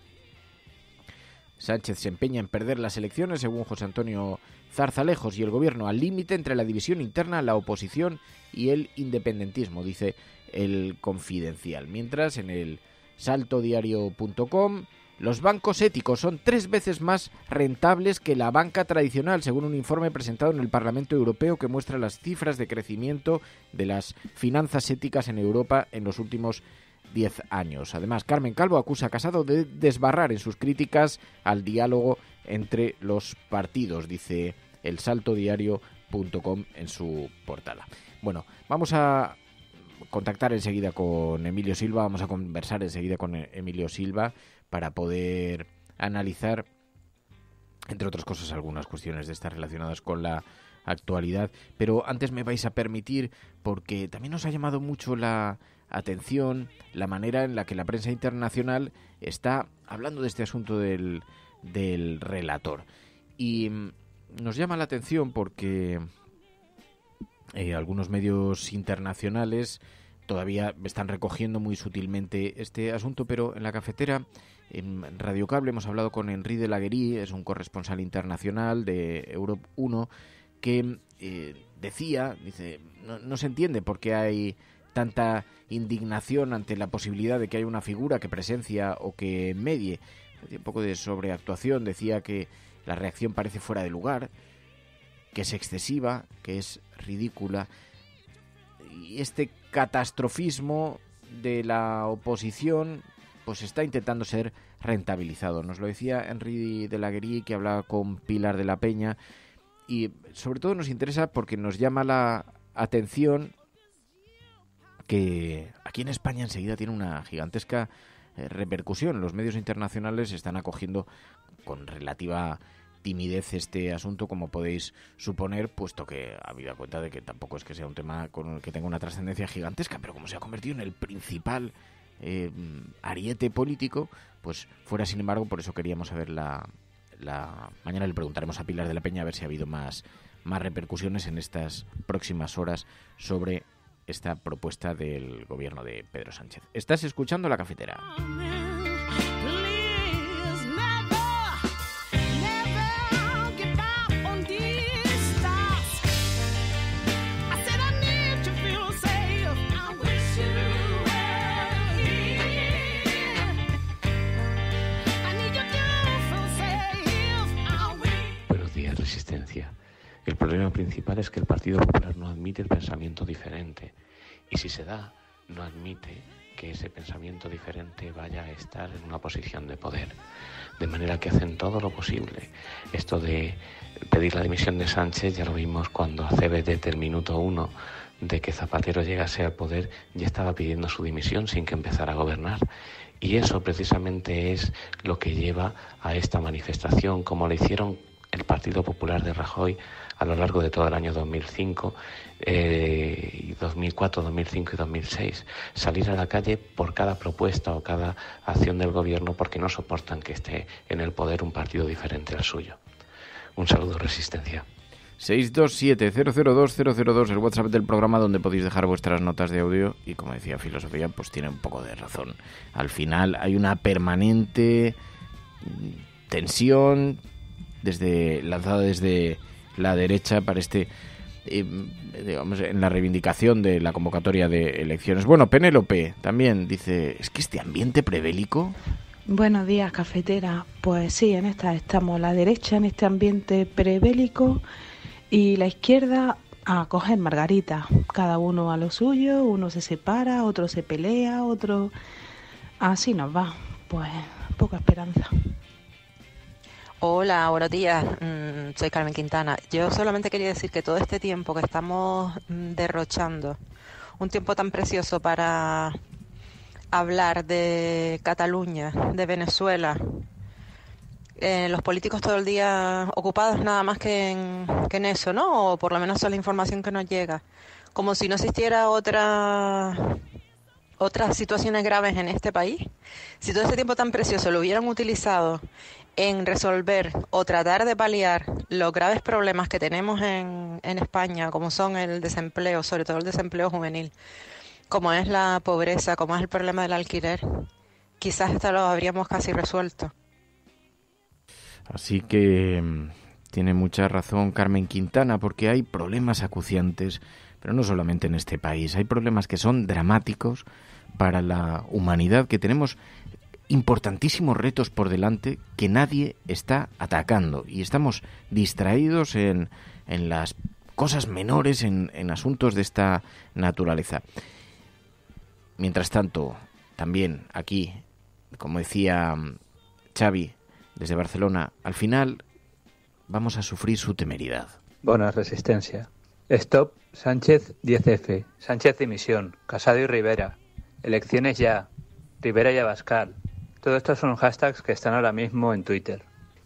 Sánchez se empeña en perder las elecciones, según José Antonio Zarzalejos, y el gobierno al límite entre la división interna, la oposición y el independentismo, dice el Confidencial. Mientras, en el saltodiario.com, los bancos éticos son 3 veces más rentables que la banca tradicional, según un informe presentado en el Parlamento Europeo que muestra las cifras de crecimiento de las finanzas éticas en Europa en los últimos 10 años. Además, Carmen Calvo acusa a Casado de desbarrar en sus críticas al diálogo entre los partidos, dice el saltodiario.com en su portada. Bueno, vamos a contactar enseguida con Emilio Silva, vamos a conversar enseguida con Emilio Silva para poder analizar, entre otras cosas, algunas cuestiones de estas relacionadas con la actualidad. Pero antes me vais a permitir, porque también nos ha llamado mucho la atención la manera en la que la prensa internacional está hablando de este asunto del relator. Y nos llama la atención porque algunos medios internacionales todavía están recogiendo muy sutilmente este asunto, pero en la cafetera, en Radio Cable, hemos hablado con Henri de Laguerie, es un corresponsal internacional de Europe 1, que dice, no se entiende por qué hay tanta indignación ante la posibilidad de que haya una figura que presencia o que medie. un poco de sobreactuación, decía que la reacción parece fuera de lugar, que es excesiva, que es ridícula. Y este catastrofismo de la oposición pues está intentando ser rentabilizado. Nos lo decía Henry de la Guerie, que hablaba con Pilar de la Peña, y sobre todo nos interesa porque nos llama la atención que aquí en España enseguida tiene una gigantesca repercusión. Los medios internacionales están acogiendo con relativa timidez este asunto, como podéis suponer, puesto que habida cuenta de que tampoco es que sea un tema con el que tenga una trascendencia gigantesca, pero como se ha convertido en el principal ariete político, pues fuera, sin embargo, por eso queríamos saber mañana le preguntaremos a Pilar de la Peña a ver si ha habido más repercusiones en estas próximas horas sobre esta propuesta del gobierno de Pedro Sánchez. Estás escuchando La Cafetera. Resistencia. El problema principal es que el Partido Popular no admite el pensamiento diferente, y si se da, no admite que ese pensamiento diferente vaya a estar en una posición de poder, de manera que hacen todo lo posible. Esto de pedir la dimisión de Sánchez ya lo vimos cuando a CBD del minuto 1 de que Zapatero llegase al poder ya estaba pidiendo su dimisión sin que empezara a gobernar. Y eso precisamente es lo que lleva a esta manifestación, como lo hicieron el Partido Popular de Rajoy a lo largo de todo el año 2005, 2004, 2005 y 2006. Salir a la calle por cada propuesta o cada acción del gobierno porque no soportan que esté en el poder un partido diferente al suyo. Un saludo, Resistencia. 627-002-002, el WhatsApp del programa donde podéis dejar vuestras notas de audio, y como decía Filosofía, pues tiene un poco de razón. Al final hay una tensión lanzada desde la derecha para digamos, en la reivindicación de la convocatoria de elecciones. Bueno, Penélope también dice, ¿es que este ambiente prebélico? Buenos días, cafetera. Pues sí, en esta estamos, la derecha en este ambiente prebélico y la izquierda a coger margarita. Cada uno a lo suyo, uno se separa, otro se pelea, otro... Así nos va. Pues poca esperanza. Hola, buenos días. Soy Carmen Quintana. Yo solamente quería decir que todo este tiempo que estamos derrochando, un tiempo tan precioso para hablar de Cataluña, de Venezuela, los políticos todo el día ocupados nada más que en eso, ¿no? O por lo menos esa es la información que nos llega. Como si no existiera otras situaciones graves en este país. Si todo ese tiempo tan precioso lo hubieran utilizado en resolver o tratar de paliar los graves problemas que tenemos en España, como son el desempleo, sobre todo el desempleo juvenil, como es la pobreza, como es el problema del alquiler, quizás esto lo habríamos casi resuelto. Así que tiene mucha razón Carmen Quintana, porque hay problemas acuciantes, pero no solamente en este país, hay problemas que son dramáticos para la humanidad, que tenemos importantísimos retos por delante que nadie está atacando y estamos distraídos en las cosas menores, en asuntos de esta naturaleza. Mientras tanto, también aquí, como decía Xavi desde Barcelona, al final vamos a sufrir su temeridad. Buenas, Resistencia. Stop Sánchez 10F, Sánchez dimisión, Casado y Rivera, elecciones ya, Rivera y Abascal. Todo esto son hashtags que están ahora mismo en Twitter.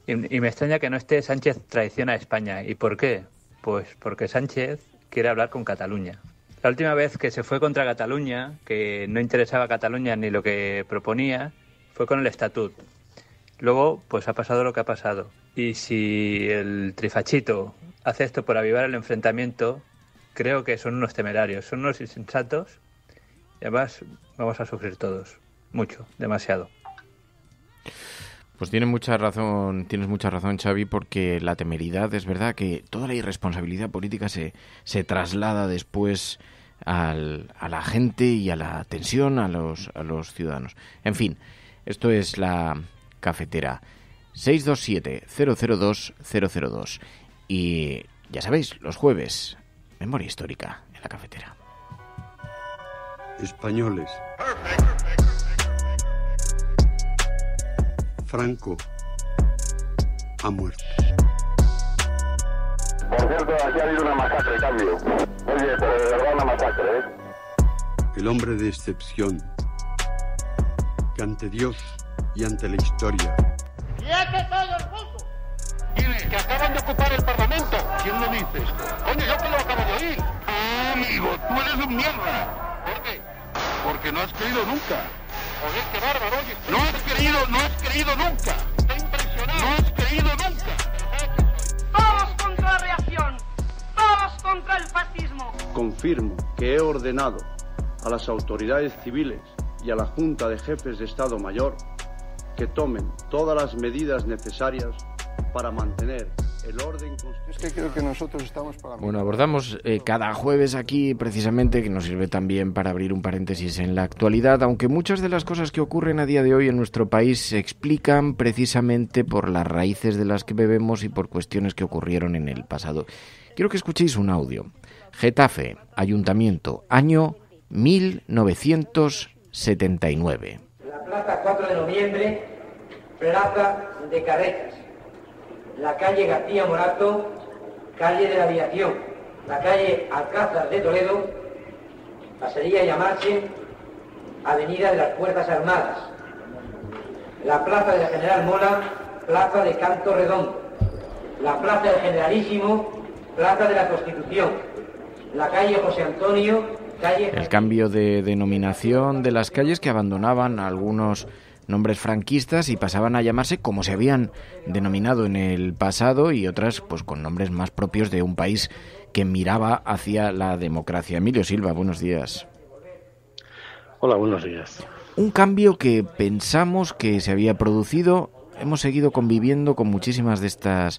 Y me extraña que no esté Sánchez traiciona a España. ¿Y por qué? Pues porque Sánchez quiere hablar con Cataluña. La última vez que se fue contra Cataluña, que no interesaba a Cataluña ni lo que proponía, fue con el Estatut. Luego, pues ha pasado lo que ha pasado. Y si el trifachito hace esto por avivar el enfrentamiento, creo que son unos temerarios, son unos insensatos, y además vamos a sufrir todos. Mucho, demasiado. Pues tienes mucha razón, Xavi, porque la temeridad, es verdad que toda la irresponsabilidad política se traslada después a la gente y a la tensión, a los ciudadanos. En fin, esto es la cafetera. 627-002-002. Y ya sabéis, los jueves, memoria histórica en la cafetera. Españoles. Franco ha muerto. Por cierto, aquí ha habido una masacre, cambio. Oye, pero de verdad una masacre, ¿eh? El hombre de excepción, que ante Dios y ante la historia. ¡Quiete todo el mundo! ¿Quiénes? Que acaban de ocupar el Parlamento. ¿Quién lo dice esto? Coño, yo que lo acabo de oír. Ah, amigo, tú eres un mierda. ¿Por qué? Porque no has creído nunca. Joder, qué bárbaro, oye. No has creído nunca. Está impresionado. No has creído nunca. Todos contra la reacción. Todos contra el fascismo. Confirmo que he ordenado a las autoridades civiles y a la Junta de Jefes de Estado Mayor que tomen todas las medidas necesarias para mantener el orden constitucional. Es que creo que nosotros estamos para... Bueno, abordamos cada jueves aquí precisamente, que nos sirve también para abrir un paréntesis en la actualidad, aunque muchas de las cosas que ocurren a día de hoy en nuestro país se explican precisamente por las raíces de las que bebemos y por cuestiones que ocurrieron en el pasado. Quiero que escuchéis un audio. Getafe, Ayuntamiento, año 1979. La plaza 4 de noviembre, plaza de Carretas. La calle García Morato, calle de la Aviación. La calle Alcázar de Toledo pasaría a llamarse Avenida de las Fuerzas Armadas. La plaza del General Mola, plaza de Canto Redondo. La plaza del Generalísimo, plaza de la Constitución. La calle José Antonio, calle... El cambio de denominación de las calles que abandonaban algunos nombres franquistas y pasaban a llamarse como se habían denominado en el pasado, y otras pues con nombres más propios de un país que miraba hacia la democracia. Emilio Silva, buenos días. Hola, buenos días. Un cambio que pensamos que se había producido. Hemos seguido conviviendo con muchísimas de estas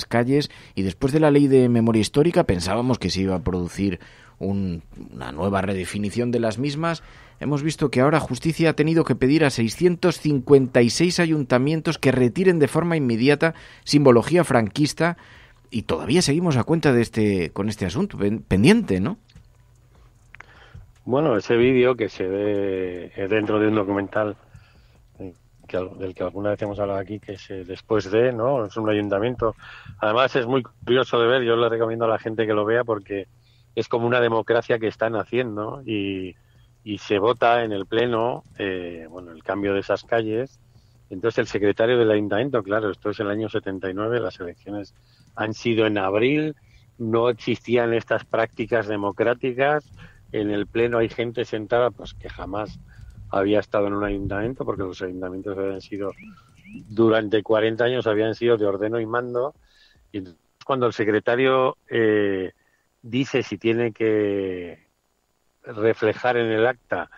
calles, y después de la ley de memoria histórica pensábamos que se iba a producir una nueva redefinición de las mismas. Hemos visto que ahora Justicia ha tenido que pedir a 656 ayuntamientos que retiren de forma inmediata simbología franquista, y todavía seguimos a cuenta con este asunto pendiente, ¿no? Bueno, ese vídeo que se ve dentro de un documental del que alguna vez hemos hablado aquí, que es después de, ¿no? Es un ayuntamiento. Además es muy curioso de ver, yo le recomiendo a la gente que lo vea porque es como una democracia que están haciendo, y se vota en el pleno, el cambio de esas calles. Entonces el secretario del ayuntamiento, claro, esto es el año 79, las elecciones han sido en abril, no existían estas prácticas democráticas. En el pleno hay gente sentada pues que jamás había estado en un ayuntamiento, porque los ayuntamientos habían sido, durante 40 años habían sido de ordeno y mando, y cuando el secretario dice si tiene que reflejar en el acta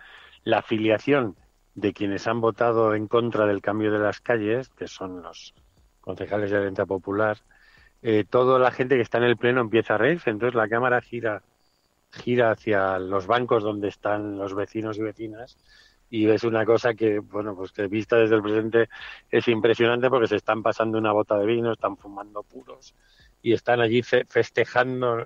la afiliación de quienes han votado en contra del cambio de las calles, que son los concejales de la Alianza Popular, toda la gente que está en el pleno empieza a reírse. Entonces la cámara gira hacia los bancos donde están los vecinos y vecinas, y ves una cosa que, bueno, pues que vista desde el presente es impresionante, porque se están pasando una bota de vino, están fumando puros y están allí festejando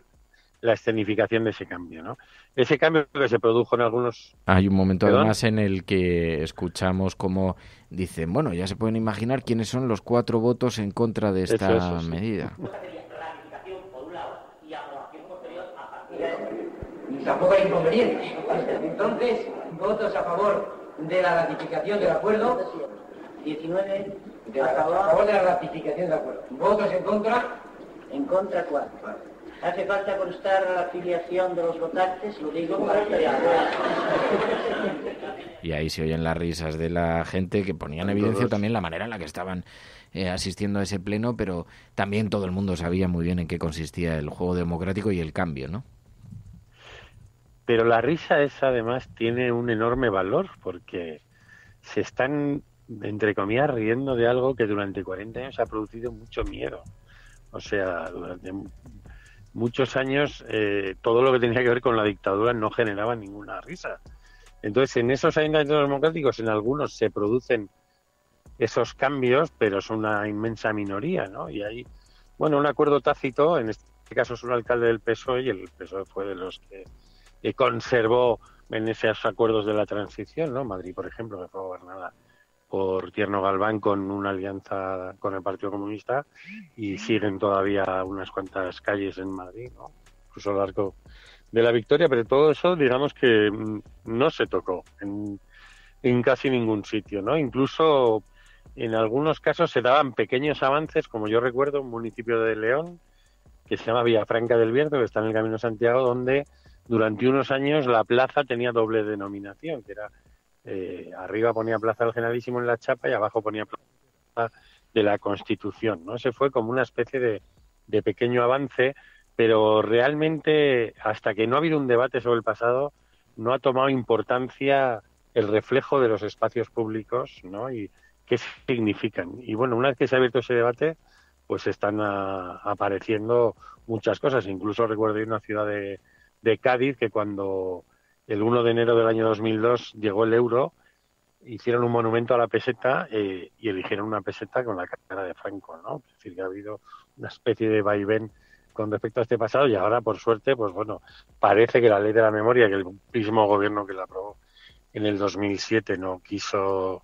la escenificación de ese cambio, ¿no? Ese cambio que se produjo en algunos... Hay un momento además en el que escuchamos como dicen, bueno, ya se pueden imaginar quiénes son los 4 votos en contra de esta medida. Tampoco hay inconveniente. Entonces, votos a favor de la ratificación del acuerdo. 19 a favor de la ratificación del acuerdo. ¿Votos en contra? ¿En contra cuál? ¿Hace falta constar la afiliación de los votantes? Lo digo para que... Y ahí se oyen las risas de la gente, que ponía en evidencia también la manera en la que estaban asistiendo a ese pleno, pero también todo el mundo sabía muy bien en qué consistía el juego democrático y el cambio, ¿no? Pero la risa esa además tiene un enorme valor, porque se están, entre comillas, riendo de algo que durante 40 años ha producido mucho miedo. O sea, durante muchos años todo lo que tenía que ver con la dictadura no generaba ninguna risa. Entonces, en esos ayuntamientos democráticos, en algunos se producen esos cambios, pero es una inmensa minoría, ¿no? Y hay, bueno, un acuerdo tácito, en este caso es un alcalde del PSOE, y el PSOE fue de los que conservó en esos acuerdos de la transición, ¿no? Madrid, por ejemplo, que fue gobernada por Tierno Galván con una alianza con el Partido Comunista, y siguen todavía unas cuantas calles en Madrid, ¿no? Incluso el Arco de la Victoria, pero todo eso, digamos que no se tocó en casi ningún sitio, ¿no? Incluso en algunos casos se daban pequeños avances, como yo recuerdo un municipio de León que se llama Villafranca del Bierzo, que está en el Camino de Santiago, donde durante unos años la plaza tenía doble denominación, que era arriba ponía Plaza del Generalísimo en la chapa y abajo ponía Plaza de la Constitución, ¿no? Ese fue como una especie de pequeño avance, pero realmente hasta que no ha habido un debate sobre el pasado no ha tomado importancia el reflejo de los espacios públicos, ¿no? Y qué significan. Y bueno, una vez que se ha abierto ese debate, pues están apareciendo muchas cosas. Incluso recuerdo una ciudad de Cádiz que cuando el 1 de enero del año 2002 llegó el euro, hicieron un monumento a la peseta y eligieron una peseta con la cara de Franco, ¿no? Es decir, que ha habido una especie de vaivén con respecto a este pasado, y ahora, por suerte, pues bueno, parece que la ley de la memoria, que el mismo gobierno que la aprobó en el 2007 no quiso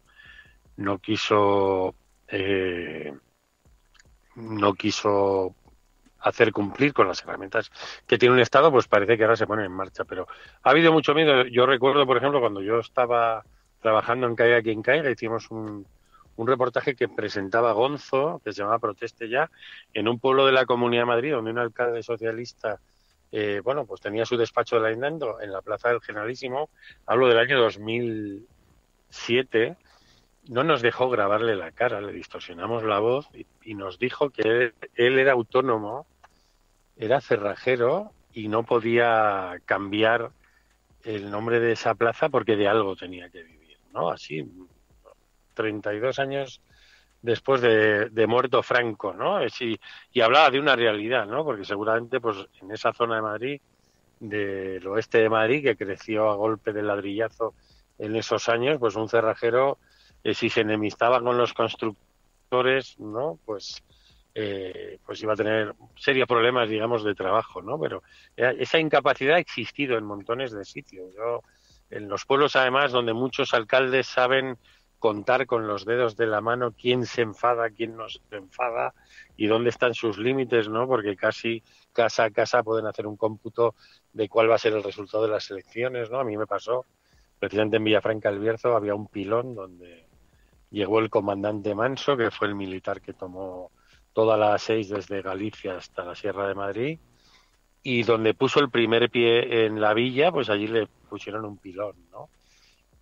hacer cumplir con las herramientas que tiene un Estado, pues parece que ahora se pone en marcha. Pero ha habido mucho miedo. Yo recuerdo, por ejemplo, cuando yo estaba trabajando en Caiga quien caiga, hicimos un reportaje que presentaba Gonzo, que se llamaba Proteste Ya, en un pueblo de la Comunidad de Madrid, donde un alcalde socialista pues tenía su despacho de la Indando en la Plaza del Generalísimo. Hablo del año 2007. No nos dejó grabarle la cara, le distorsionamos la voz y nos dijo que él era autónomo, era cerrajero y no podía cambiar el nombre de esa plaza porque de algo tenía que vivir, ¿no? Así, 32 años después de muerto Franco, ¿no? Y hablaba de una realidad, ¿no? Porque seguramente, pues, en esa zona de Madrid, del oeste de Madrid, que creció a golpe de ladrillazo en esos años, pues un cerrajero, si se enemistaba con los constructores, ¿no? Pues iba a tener serios problemas, digamos, de trabajo, ¿no? Pero esa incapacidad ha existido en montones de sitios. En los pueblos, además, donde muchos alcaldes saben contar con los dedos de la mano quién se enfada, quién no se enfada y dónde están sus límites, ¿no? Porque casi casa a casa pueden hacer un cómputo de cuál va a ser el resultado de las elecciones, ¿no? A mí me pasó, precisamente en Villafranca del Bierzo, había un pilón donde llegó el comandante Manso, que fue el militar que tomó toda la A6 desde Galicia hasta la Sierra de Madrid, y donde puso el primer pie en la villa, pues allí le pusieron un pilón, ¿no?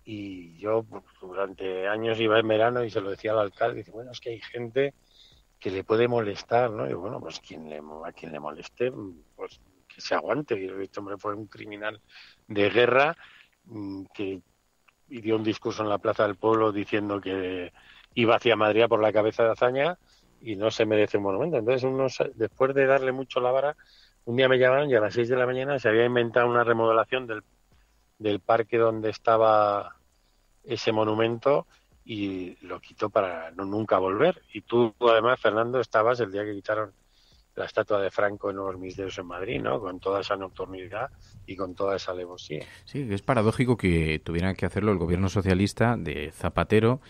Y yo durante años iba en verano y se lo decía al alcalde, dice, bueno, es que hay gente que le puede molestar, ¿no? Y bueno, pues a quien le moleste, pues que se aguante. Y este hombre fue un criminal de guerra que dio un discurso en la Plaza del Pueblo diciendo que iba hacia Madrid por la cabeza de Azaña y no se merece un monumento. Entonces, después de darle mucho la vara, un día me llamaron y a las 6 de la mañana se había inventado una remodelación del parque donde estaba ese monumento y lo quitó para nunca volver. Y tú, además, Fernando, estabas el día que quitaron la estatua de Franco en Nuevos Misterios en Madrid, ¿no? Con toda esa nocturnidad y con toda esa alevosía. Sí, es paradójico que tuviera que hacerlo el gobierno socialista de Zapatero.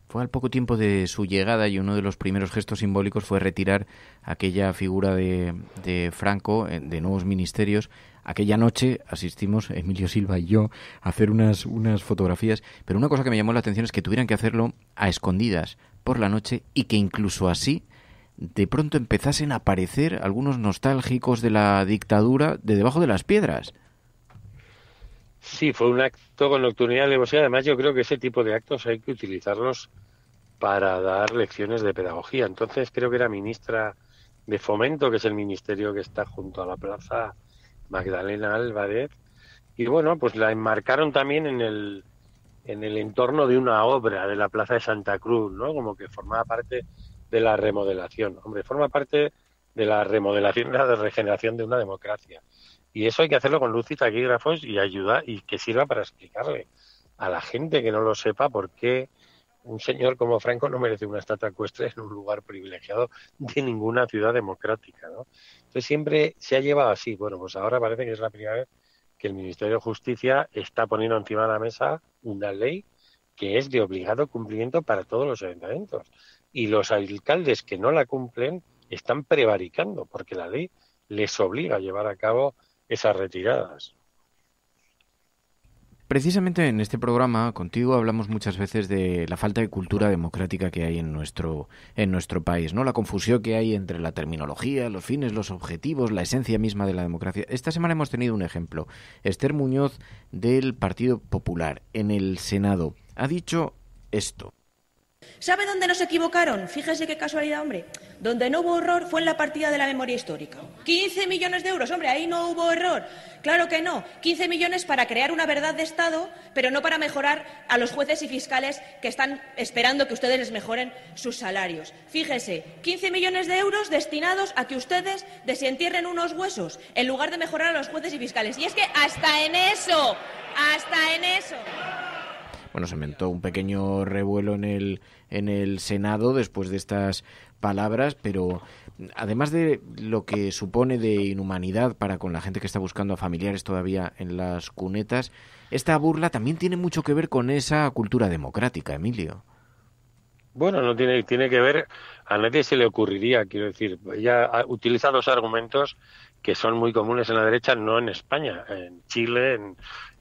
Fue al poco tiempo de su llegada y uno de los primeros gestos simbólicos fue retirar aquella figura de Franco de Nuevos Ministerios. Aquella noche asistimos, Emilio Silva y yo, a hacer unas fotografías, pero una cosa que me llamó la atención es que tuvieran que hacerlo a escondidas por la noche y que incluso así de pronto empezasen a aparecer algunos nostálgicos de la dictadura de debajo de las piedras. Sí, fue un acto con nocturnidad y alevosía. Además, yo creo que ese tipo de actos hay que utilizarlos para dar lecciones de pedagogía. Entonces, creo que era ministra de Fomento, que es el ministerio que está junto a la plaza, Magdalena Álvarez. Y bueno, pues la enmarcaron también en el entorno de una obra de la Plaza de Santa Cruz, ¿no? Como que formaba parte de la remodelación. Hombre, forma parte de la remodelación, de la regeneración de una democracia. Y eso hay que hacerlo con luz y taquígrafos y ayudar y que sirva para explicarle a la gente que no lo sepa por qué un señor como Franco no merece una estatua ecuestre en un lugar privilegiado de ninguna ciudad democrática, ¿no? Entonces siempre se ha llevado así. Bueno, pues ahora parece que es la primera vez que el Ministerio de Justicia está poniendo encima de la mesa una ley que es de obligado cumplimiento para todos los ayuntamientos. Y los alcaldes que no la cumplen están prevaricando, porque la ley les obliga a llevar a cabo esas retiradas. Precisamente en este programa contigo hablamos muchas veces de la falta de cultura democrática que hay en nuestro país, ¿no? La confusión que hay entre la terminología, los fines, los objetivos, la esencia misma de la democracia. Esta semana hemos tenido un ejemplo. Esther Muñoz, del Partido Popular, en el Senado, ha dicho esto. ¿Sabe dónde nos equivocaron? Fíjese qué casualidad, hombre. Donde no hubo error fue en la partida de la memoria histórica. 15 millones de euros, hombre, ahí no hubo error. Claro que no. 15 millones para crear una verdad de Estado, pero no para mejorar a los jueces y fiscales que están esperando que ustedes les mejoren sus salarios. Fíjese, 15 millones de euros destinados a que ustedes desentierren unos huesos, en lugar de mejorar a los jueces y fiscales. Y es que hasta en eso. Bueno, se inventó un pequeño revuelo en el Senado después de estas palabras, pero además de lo que supone de inhumanidad para con la gente que está buscando a familiares todavía en las cunetas, esta burla también tiene mucho que ver con esa cultura democrática, Emilio. Bueno, no tiene que ver, a nadie se le ocurriría, quiero decir, ella utiliza dos argumentos que son muy comunes en la derecha, no en España, en Chile,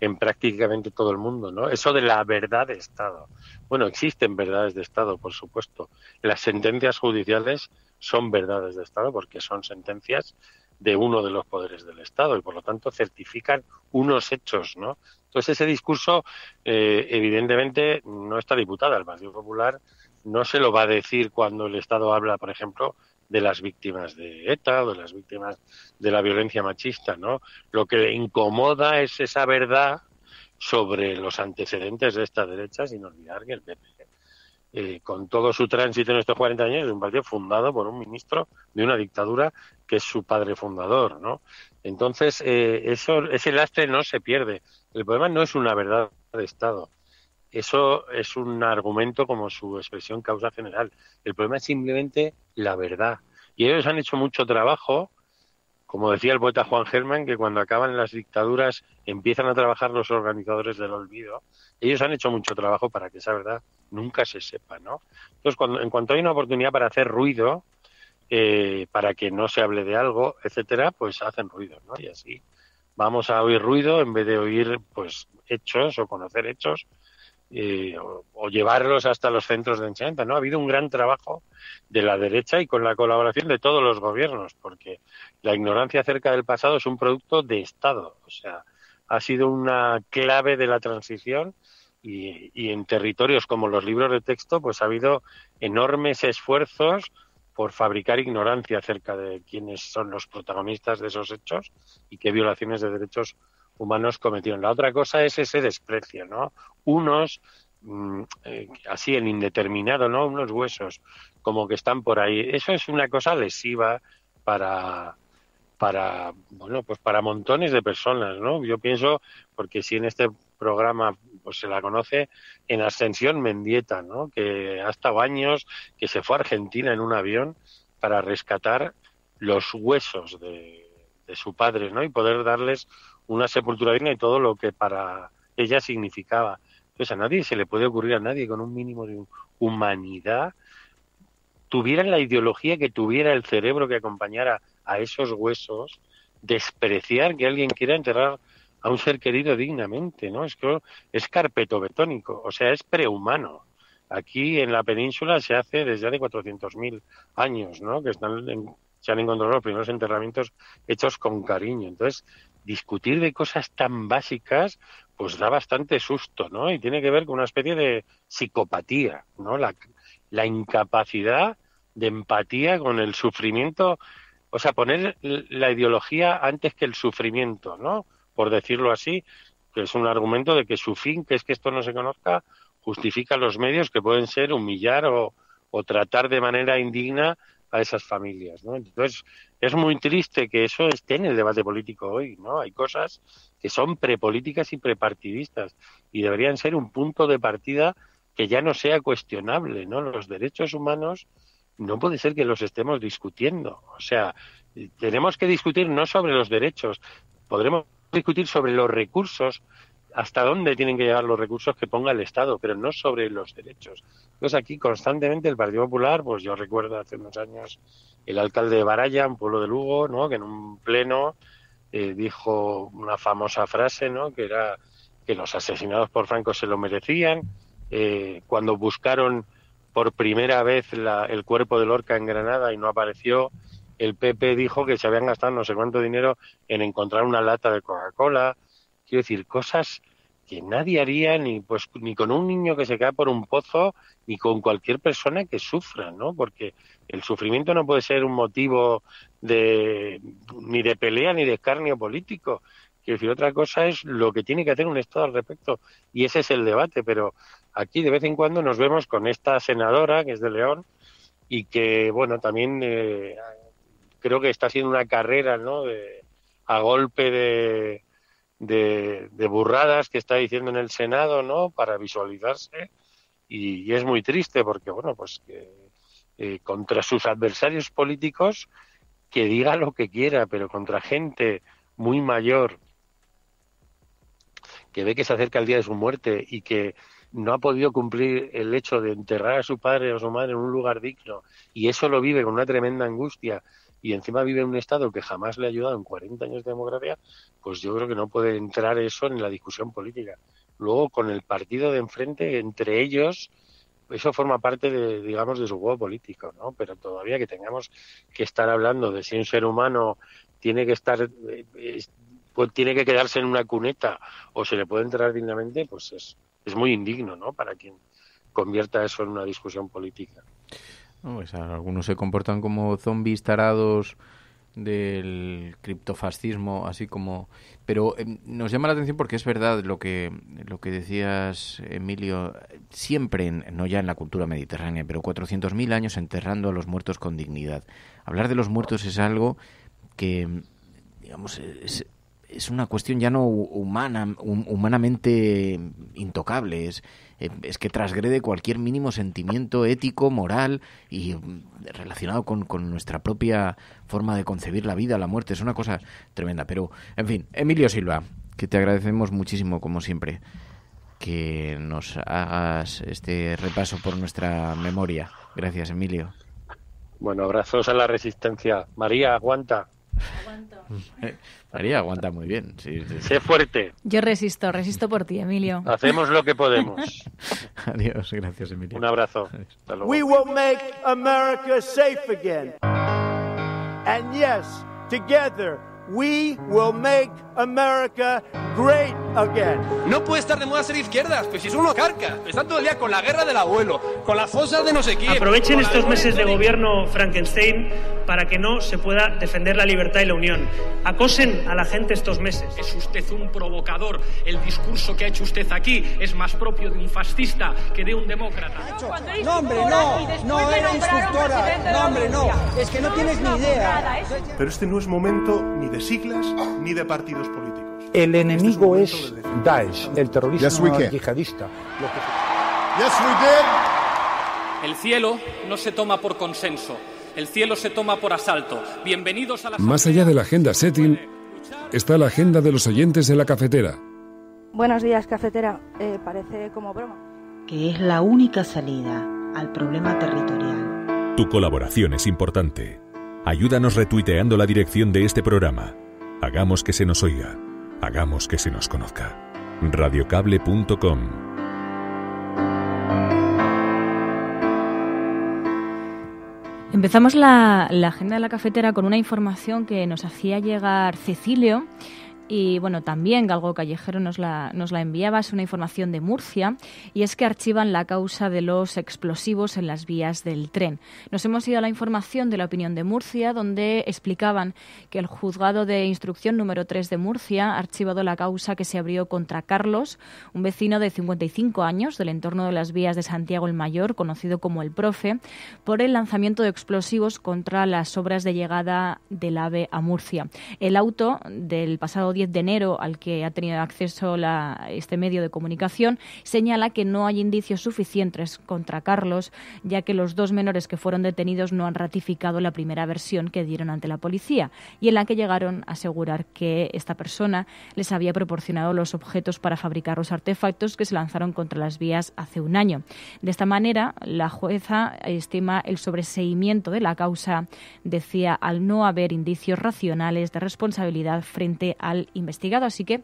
en prácticamente todo el mundo, ¿no? Eso de la verdad de Estado. Bueno, existen verdades de Estado, por supuesto. Las sentencias judiciales son verdades de Estado porque son sentencias de uno de los poderes del Estado y, por lo tanto, certifican unos hechos, ¿no? Entonces, ese discurso, evidentemente, no está diputada. El Partido Popular no se lo va a decir cuando el Estado habla, por ejemplo, de las víctimas de ETA o de las víctimas de la violencia machista, ¿no? Lo que le incomoda es esa verdad sobre los antecedentes de esta derecha, sin olvidar que el PP, con todo su tránsito en estos 40 años, es un partido fundado por un ministro de una dictadura que es su padre fundador, ¿no? Entonces, ese lastre no se pierde. El problema no es una verdad de Estado. Eso es un argumento como su expresión causa general. El problema es simplemente la verdad. Y ellos han hecho mucho trabajo, como decía el poeta Juan Gelman, que cuando acaban las dictaduras empiezan a trabajar los organizadores del olvido. Ellos han hecho mucho trabajo para que esa verdad nunca se sepa, ¿no? Entonces, en cuanto hay una oportunidad para hacer ruido, para que no se hable de algo, etcétera, pues hacen ruido, ¿no? Y así vamos a oír ruido en vez de oír, pues, hechos o conocer hechos. O llevarlos hasta los centros de enseñanza, ¿no? Ha habido un gran trabajo de la derecha y con la colaboración de todos los gobiernos, porque la ignorancia acerca del pasado es un producto de Estado, o sea, ha sido una clave de la transición y en territorios como los libros de texto, pues ha habido enormes esfuerzos por fabricar ignorancia acerca de quiénes son los protagonistas de esos hechos y qué violaciones de derechos humanos cometieron. La otra cosa es ese desprecio, ¿no? Unos, así en indeterminado, ¿no? Unos huesos como que están por ahí. Eso es una cosa lesiva para bueno, pues para montones de personas, ¿no? Yo pienso, porque si en este programa pues se la conoce, en Ascensión Mendieta, ¿no? Que ha estado años, que se fue a Argentina en un avión para rescatar los huesos de su padre, ¿no? Y poder darles una sepultura digna y todo lo que para ella significaba. Entonces a nadie se le puede ocurrir, a nadie con un mínimo de humanidad, tuvieran la ideología que tuviera, el cerebro que acompañara a esos huesos, despreciar que alguien quiera enterrar a un ser querido dignamente, ¿no? Es que es carpetobetónico, o sea, es prehumano. Aquí en la península se hace desde hace 400.000 años, ¿no? Que se han encontrado los primeros enterramientos hechos con cariño. Entonces, discutir de cosas tan básicas, pues da bastante susto, ¿no? Y tiene que ver con una especie de psicopatía, ¿no? La incapacidad de empatía con el sufrimiento, o sea, poner la ideología antes que el sufrimiento, ¿no? Por decirlo así, que es un argumento de que su fin, que es que esto no se conozca, justifica los medios que pueden ser humillar o tratar de manera indigna a esas familias, ¿no? Entonces, es muy triste que eso esté en el debate político hoy, ¿no? Hay cosas que son prepolíticas y prepartidistas y deberían ser un punto de partida que ya no sea cuestionable, ¿no? Los derechos humanos no puede ser que los estemos discutiendo. O sea, tenemos que discutir no sobre los derechos, podremos discutir sobre los recursos, hasta dónde tienen que llegar los recursos que ponga el Estado, pero no sobre los derechos. Entonces aquí constantemente el Partido Popular, pues yo recuerdo hace unos años el alcalde de Baraya, un pueblo de Lugo, ¿no? Que en un pleno dijo una famosa frase, ¿no? Que era que los asesinados por Franco se lo merecían. Cuando buscaron por primera vez el cuerpo de Lorca en Granada y no apareció, el PP dijo que se habían gastado no sé cuánto dinero en encontrar una lata de Coca-Cola. Quiero decir, cosas que nadie haría ni con un niño que se cae por un pozo, ni con cualquier persona que sufra, ¿no? Porque el sufrimiento no puede ser un motivo ni de pelea ni de escarnio político. Quiero decir, otra cosa es lo que tiene que hacer un Estado al respecto, y ese es el debate. Pero aquí de vez en cuando nos vemos con esta senadora, que es de León, y que, bueno, también creo que está haciendo una carrera, ¿no? A golpe de burradas que está diciendo en el Senado, ¿no? Para visualizarse, y es muy triste porque, bueno, pues que contra sus adversarios políticos que diga lo que quiera, pero contra gente muy mayor que ve que se acerca el día de su muerte y que no ha podido cumplir el hecho de enterrar a su padre o a su madre en un lugar digno, y eso lo vive con una tremenda angustia, y encima vive en un Estado que jamás le ha ayudado en 40 años de democracia, pues yo creo que no puede entrar eso en la discusión política. Luego, con el partido de enfrente, entre ellos, eso forma parte de, digamos, de su juego político, ¿no? Pero todavía que tengamos que estar hablando de si un ser humano tiene que estar, pues tiene que quedarse en una cuneta o se le puede enterrar dignamente, pues es muy indigno, ¿no? Para quien convierta eso en una discusión política. No, pues algunos se comportan como zombies tarados del criptofascismo, así como... Pero nos llama la atención porque es verdad lo que decías, Emilio, siempre, no ya en la cultura mediterránea, pero 400.000 años enterrando a los muertos con dignidad. Hablar de los muertos es algo que, digamos, es una cuestión ya no humanamente intocable, es que transgrede cualquier mínimo sentimiento ético, moral y relacionado con nuestra propia forma de concebir la vida, la muerte. Es una cosa tremenda. Pero, en fin, Emilio Silva, que te agradecemos muchísimo, como siempre, que nos hagas este repaso por nuestra memoria. Gracias, Emilio. Bueno, abrazos a la resistencia. María, aguanta. María aguanta muy bien. Sí. Sé fuerte. Yo resisto por ti, Emilio. Hacemos lo que podemos. Adiós, gracias, Emilio. Un abrazo. Hasta luego. We will make America safe again. And yes, together we will make America great again. No puede estar de moda ser izquierdas, pues si son unos carcas. Están todo el día con la guerra del abuelo, con las fosas de no sé quién. Aprovechen estos meses de gobierno Frankenstein para que no se pueda defender la libertad y la unión. Acosen a la gente estos meses. Es usted un provocador. El discurso que ha hecho usted aquí es más propio de un fascista que de un demócrata. No, hombre, no era instructora. No, hombre, no. Es que no tienes ni idea. Pero este no es momento ni de siglas ni de partidos políticos. El enemigo es Daesh, el terrorismo yihadista. El cielo no se toma por consenso. El cielo se toma por asalto. Bienvenidos a la... Más allá de la agenda setting, está la agenda de los oyentes de la cafetera. Buenos días, cafetera. Parece como broma. Que es la única salida al problema territorial. Tu colaboración es importante. Ayúdanos retuiteando la dirección de este programa. Hagamos que se nos oiga. Hagamos que se nos conozca. Radiocable.com. Empezamos la agenda de la cafetera con una información que nos hacía llegar Cecilio. Y bueno, también Galgo Callejero nos la enviaba, es una información de Murcia, y es que archivan la causa de los explosivos en las vías del tren. Nos hemos ido a la información de la Opinión de Murcia, donde explicaban que el Juzgado de Instrucción número 3 de Murcia ha archivado la causa que se abrió contra Carlos, un vecino de 55 años del entorno de las vías de Santiago el Mayor, conocido como el Profe, por el lanzamiento de explosivos contra las obras de llegada del AVE a Murcia. El auto del pasado 10 de enero al que ha tenido acceso este medio de comunicación, señala que no hay indicios suficientes contra Carlos, ya que los 2 menores que fueron detenidos no han ratificado la primera versión que dieron ante la policía y en la que llegaron a asegurar que esta persona les había proporcionado los objetos para fabricar los artefactos que se lanzaron contra las vías hace un año. De esta manera, la jueza estima el sobreseimiento de la causa, decía, al no haber indicios racionales de responsabilidad frente al investigado. Así que,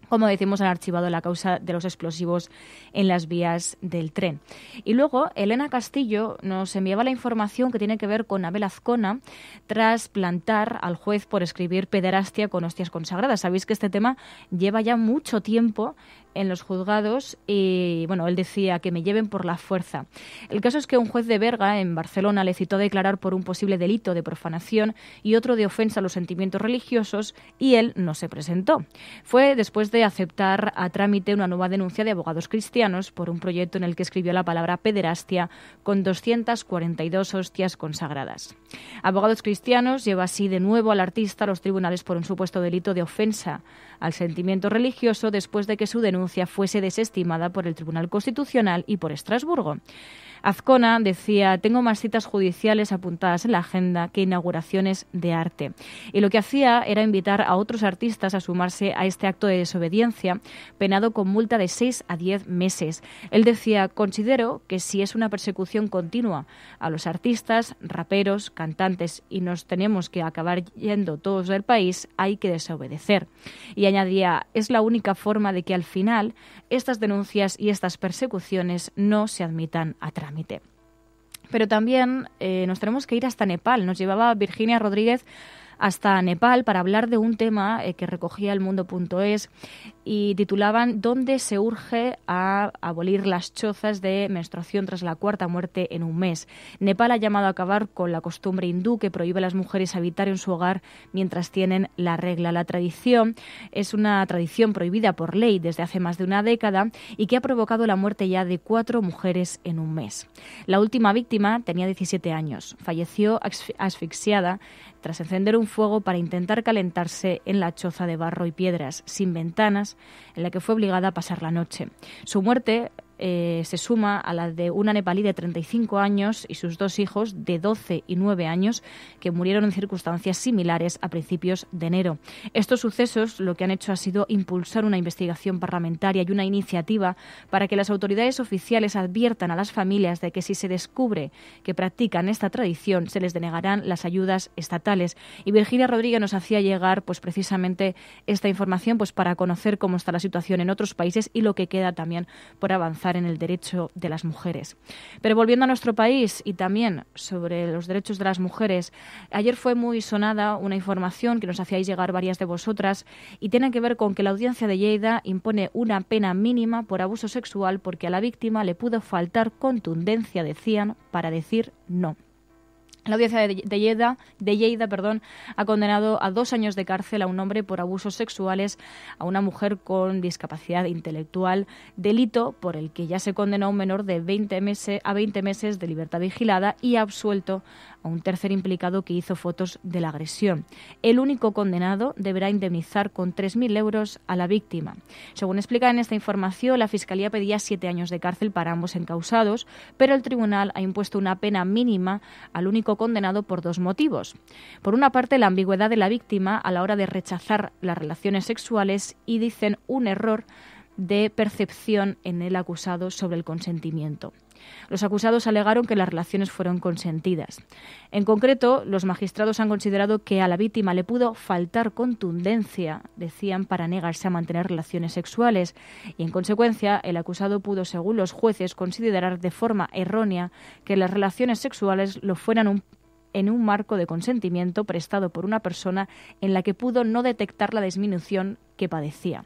como decimos, han archivado la causa de los explosivos en las vías del tren. Y luego, Elena Castillo nos enviaba la información que tiene que ver con Abel Azcona tras plantar al juez por escribir pederastia con hostias consagradas. Sabéis que este tema lleva ya mucho tiempo en los juzgados y, bueno, él decía que me lleven por la fuerza. El caso es que un juez de Berga, en Barcelona, le citó a declarar por un posible delito de profanación y otro de ofensa a los sentimientos religiosos y él no se presentó. Fue después de aceptar a trámite una nueva denuncia de abogados cristianos por un proyecto en el que escribió la palabra pederastia con 242 hostias consagradas. Abogados Cristianos lleva así de nuevo al artista a los tribunales por un supuesto delito de ofensa al sentimiento religioso después de que su denuncia fuese desestimada por el Tribunal Constitucional y por Estrasburgo. Azcona decía, tengo más citas judiciales apuntadas en la agenda que inauguraciones de arte. Y lo que hacía era invitar a otros artistas a sumarse a este acto de desobediencia, penado con multa de 6 a 10 meses. Él decía, considero que si es una persecución continua a los artistas, raperos, cantantes y nos tenemos que acabar yendo todos del país, hay que desobedecer. Y añadía, es la única forma de que al final estas denuncias y estas persecuciones no se admitan a trámite. Pero también nos tenemos que ir hasta Nepal. Nos llevaba Virginia Rodríguez hasta Nepal para hablar de un tema que recogía el mundo.es y titulaban ¿Dónde se urge a abolir las chozas de menstruación tras la cuarta muerte en un mes? Nepal ha llamado a acabar con la costumbre hindú que prohíbe a las mujeres habitar en su hogar mientras tienen la regla. La tradición es una tradición prohibida por ley desde hace más de una década y que ha provocado la muerte ya de 4 mujeres en un mes. La última víctima tenía 17 años. Falleció asfixiada tras encender un fuego para intentar calentarse en la choza de barro y piedras, sin ventanas, en la que fue obligada a pasar la noche. Su muerte se suma a la de una nepalí de 35 años y sus 2 hijos de 12 y 9 años que murieron en circunstancias similares a principios de enero. Estos sucesos lo que han hecho ha sido impulsar una investigación parlamentaria y una iniciativa para que las autoridades oficiales adviertan a las familias de que si se descubre que practican esta tradición se les denegarán las ayudas estatales. Y Virginia Rodríguez nos hacía llegar pues precisamente esta información pues para conocer cómo está la situación en otros países y lo que queda también por avanzar en el derecho de las mujeres. Pero volviendo a nuestro país y también sobre los derechos de las mujeres, ayer fue muy sonada una información que nos hacíais llegar varias de vosotras y tiene que ver con que la audiencia de Lleida impone una pena mínima por abuso sexual porque a la víctima le pudo faltar contundencia, decían, para decir no. La audiencia de Lleida, ha condenado a 2 años de cárcel a un hombre por abusos sexuales a una mujer con discapacidad intelectual, delito por el que ya se condenó a un menor de 20 meses de libertad vigilada y ha absuelto a un tercer implicado que hizo fotos de la agresión. El único condenado deberá indemnizar con 3.000 euros a la víctima. Según explica en esta información, la Fiscalía pedía 7 años de cárcel para ambos encausados, pero el tribunal ha impuesto una pena mínima al único condenado por 2 motivos. Por una parte, la ambigüedad de la víctima a la hora de rechazar las relaciones sexuales y dicen un error de percepción en el acusado sobre el consentimiento. Los acusados alegaron que las relaciones fueron consentidas. En concreto, los magistrados han considerado que a la víctima le pudo faltar contundencia, decían, para negarse a mantener relaciones sexuales y, en consecuencia, el acusado pudo, según los jueces, considerar de forma errónea que las relaciones sexuales lo fueran en un marco de consentimiento prestado por una persona en la que pudo no detectar la disminución que padecía.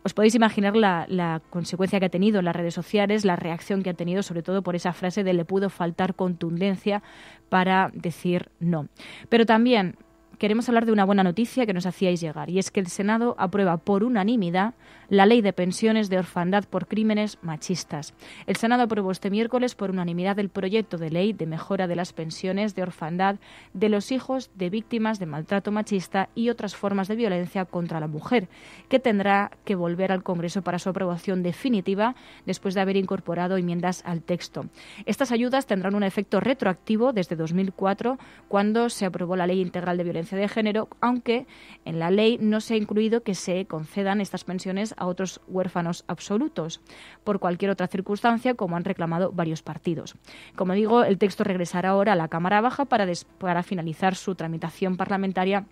Os podéis imaginar la consecuencia que ha tenido en las redes sociales, la reacción que ha tenido, sobre todo por esa frase de le pudo faltar contundencia para decir no. Pero también queremos hablar de una buena noticia que nos hacíais llegar, y es que el Senado aprueba por unanimidad la Ley de Pensiones de Orfandad por Crímenes Machistas. El Senado aprobó este miércoles por unanimidad el proyecto de ley de mejora de las pensiones de orfandad de los hijos de víctimas de maltrato machista y otras formas de violencia contra la mujer, que tendrá que volver al Congreso para su aprobación definitiva después de haber incorporado enmiendas al texto. Estas ayudas tendrán un efecto retroactivo desde 2004, cuando se aprobó la Ley Integral de Violencia de Género, aunque en la ley no se ha incluido que se concedan estas pensiones a otros huérfanos absolutos, por cualquier otra circunstancia, como han reclamado varios partidos. Como digo, el texto regresará ahora a la Cámara Baja para finalizar su tramitación parlamentaria,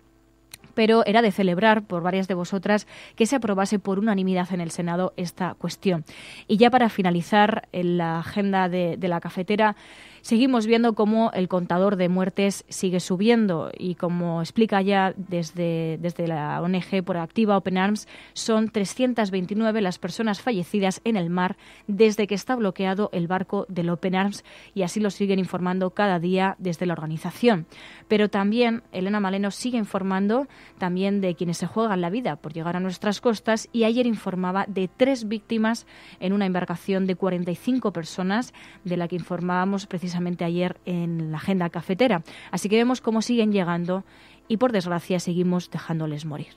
pero era de celebrar por varias de vosotras que se aprobase por unanimidad en el Senado esta cuestión. Y ya para finalizar en la agenda de la cafetera, seguimos viendo cómo el contador de muertes sigue subiendo y, como explica ya desde la ONG Proactiva Open Arms, son 329 las personas fallecidas en el mar desde que está bloqueado el barco del Open Arms, y así lo siguen informando cada día desde la organización. Pero también Elena Maleno sigue informando también de quienes se juegan la vida por llegar a nuestras costas, y ayer informaba de 3 víctimas en una embarcación de 45 personas, de la que informábamos precisamente ayer en la agenda cafetera. Así que vemos cómo siguen llegando y, por desgracia, seguimos dejándoles morir.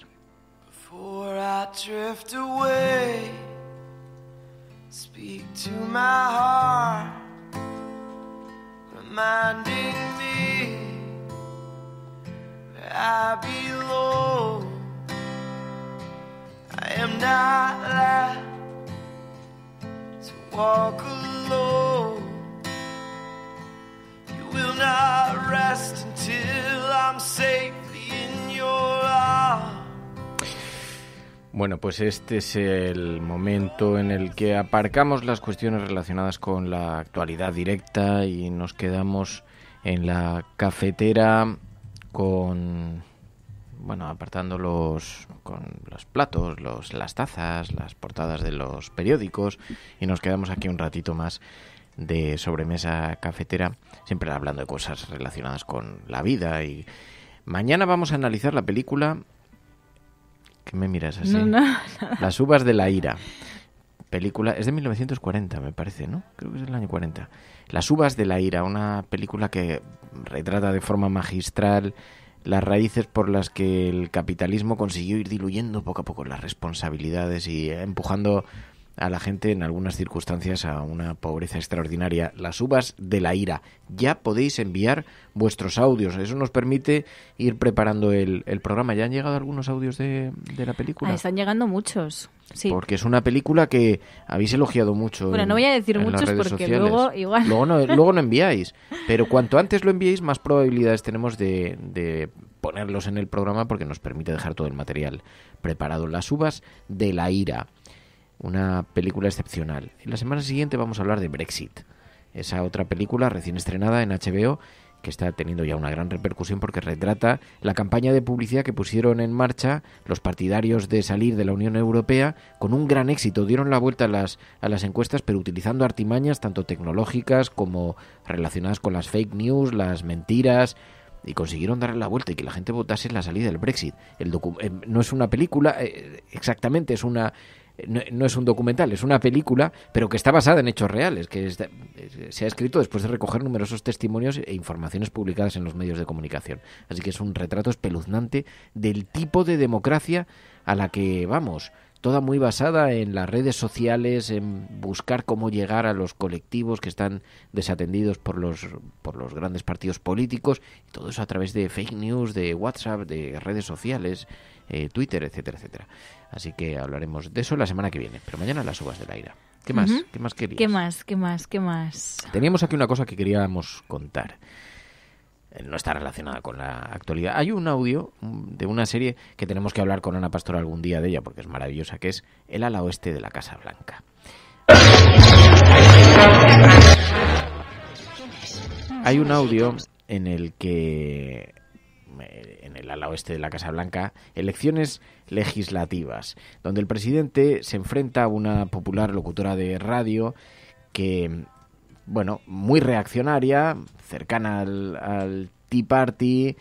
Before I drift away, speak to my heart, reminding me where I belong. I am not allowed to walk alone. Will not rest until I'm safely in your arms. Bueno, pues este es el momento en el que aparcamos las cuestiones relacionadas con la actualidad directa y nos quedamos en la cafetera apartando con los platos, las tazas, las portadas de los periódicos, y nos quedamos aquí un ratito más de sobremesa cafetera, siempre hablando de cosas relacionadas con la vida. Y mañana vamos a analizar la película... ¿Qué me miras así? No. Las uvas de la ira. Película, es de 1940, me parece, ¿no? Creo que es del año 40. Las uvas de la ira, una película que retrata de forma magistral las raíces por las que el capitalismo consiguió ir diluyendo poco a poco las responsabilidades y empujando a la gente en algunas circunstancias a una pobreza extraordinaria. Las uvas de la ira. Ya podéis enviar vuestros audios. Eso nos permite ir preparando el programa. ¿Ya han llegado algunos audios de la película? Están llegando muchos. Sí. Porque es una película que habéis elogiado mucho. Bueno, no voy a decir muchos porque sociales. luego igual... Luego no enviáis. Pero cuanto antes lo enviéis, más probabilidades tenemos de ponerlos en el programa, porque nos permite dejar todo el material preparado. Las uvas de la ira. Una película excepcional. En la semana siguiente vamos a hablar de Brexit. Esa otra película recién estrenada en HBO, que está teniendo ya una gran repercusión porque retrata la campaña de publicidad que pusieron en marcha los partidarios de salir de la Unión Europea con un gran éxito. Dieron la vuelta a las encuestas, pero utilizando artimañas tanto tecnológicas como relacionadas con las fake news, las mentiras, y consiguieron darle la vuelta y que la gente votase en la salida del Brexit. No es una película, exactamente, no es un documental, es una película, pero que está basada en hechos reales, que se ha escrito después de recoger numerosos testimonios e informaciones publicadas en los medios de comunicación. Así que es un retrato espeluznante del tipo de democracia a la que vamos, toda muy basada en las redes sociales, en buscar cómo llegar a los colectivos que están desatendidos por los grandes partidos políticos, y todo eso a través de fake news, de WhatsApp, de redes sociales, Twitter, etcétera, etcétera. Así que hablaremos de eso la semana que viene, pero mañana las uvas de la ira. ¿Qué más? Uh-huh. ¿Qué más querías? ¿Qué más? Teníamos aquí una cosa que queríamos contar. No está relacionada con la actualidad. Hay un audio de una serie que tenemos que hablar con Ana Pastor algún día de ella, porque es maravillosa, que es El ala oeste de la Casa Blanca. Hay un audio en el que, en el ala oeste de la Casa Blanca, elecciones legislativas, donde el presidente se enfrenta a una popular locutora de radio que, bueno, muy reaccionaria, cercana al Tea Party,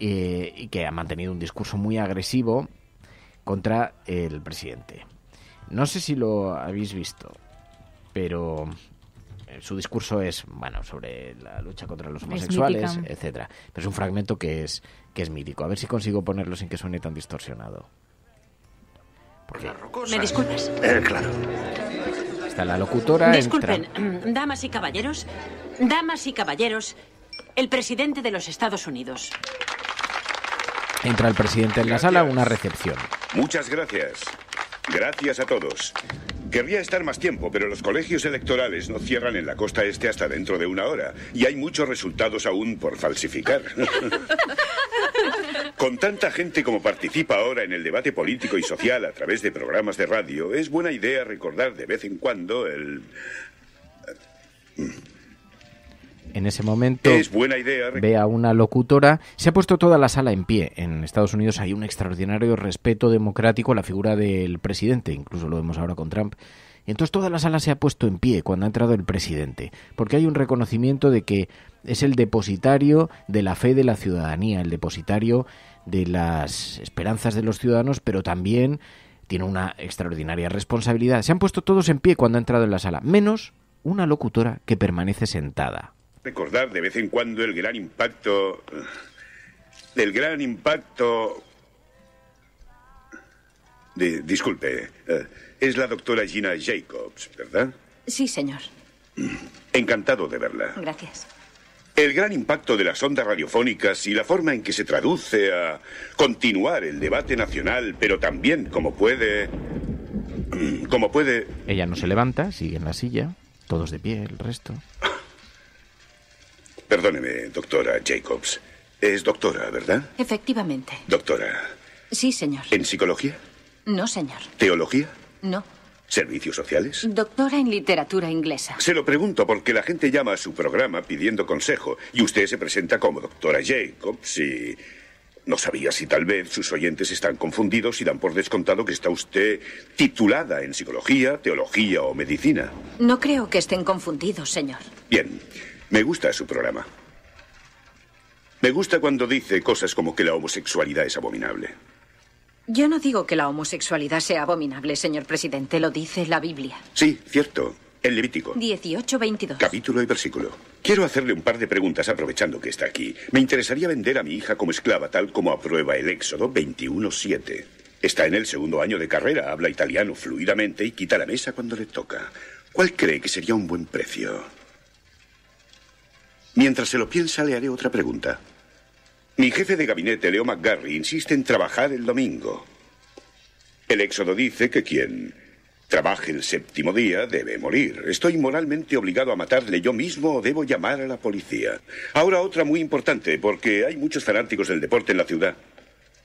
y que ha mantenido un discurso muy agresivo contra el presidente. No sé si lo habéis visto, pero su discurso es, bueno, sobre la lucha contra los homosexuales, etcétera. Pero es un fragmento que es mítico. A ver si consigo ponerlo sin que suene tan distorsionado. Porque... ¿Me disculpas? Claro. Está la locutora. Disculpen, damas y caballeros, el presidente de los Estados Unidos. Entra el presidente en la sala, una recepción. Muchas gracias. Gracias a todos. Querría estar más tiempo, pero los colegios electorales no cierran en la costa este hasta dentro de 1 hora. Y hay muchos resultados aún por falsificar. Con tanta gente como participa ahora en el debate político y social a través de programas de radio, es buena idea recordar de vez en cuando el... En ese momento es buena idea ve a una locutora. Se ha puesto toda la sala en pie. En Estados Unidos hay un extraordinario respeto democrático a la figura del presidente. Incluso lo vemos ahora con Trump. Y entonces toda la sala se ha puesto en pie cuando ha entrado el presidente. Porque hay un reconocimiento de que es el depositario de la fe de la ciudadanía, el depositario de las esperanzas de los ciudadanos, pero también tiene una extraordinaria responsabilidad. Se han puesto todos en pie cuando ha entrado en la sala, menos una locutora que permanece sentada. Recordar de vez en cuando el gran impacto... Disculpe, es la doctora Gina Jacobs, ¿verdad? Sí, señor. Encantado de verla. Gracias. El gran impacto de las ondas radiofónicas y la forma en que se traduce a continuar el debate nacional, pero también como puede... Ella no se levanta, sigue en la silla, todos de pie, el resto... Perdóneme, doctora Jacobs. Es doctora, ¿verdad? Efectivamente. Doctora. Sí, señor. ¿En psicología? No, señor. ¿Teología? No. ¿Servicios sociales? Doctora en literatura inglesa. Se lo pregunto porque la gente llama a su programa pidiendo consejo y usted se presenta como doctora Jacobs y... No sabía si tal vez sus oyentes están confundidos y dan por descontado que está usted titulada en psicología, teología o medicina. No creo que estén confundidos, señor. Bien. Me gusta su programa. Me gusta cuando dice cosas como que la homosexualidad es abominable. Yo no digo que la homosexualidad sea abominable, señor presidente. Lo dice la Biblia. Sí, cierto. En Levítico. 18:22. Capítulo y versículo. Quiero hacerle un par de preguntas aprovechando que está aquí. Me interesaría vender a mi hija como esclava, tal como aprueba el Éxodo 21:7. Está en el 2º año de carrera, habla italiano fluidamente y quita la mesa cuando le toca. ¿Cuál cree que sería un buen precio? Mientras se lo piensa, le haré otra pregunta. Mi jefe de gabinete, Leo McGarry, insiste en trabajar el domingo. El Éxodo dice que quien trabaje el 7º día debe morir. ¿Estoy moralmente obligado a matarle yo mismo o debo llamar a la policía? Ahora otra muy importante, porque hay muchos fanáticos del deporte en la ciudad.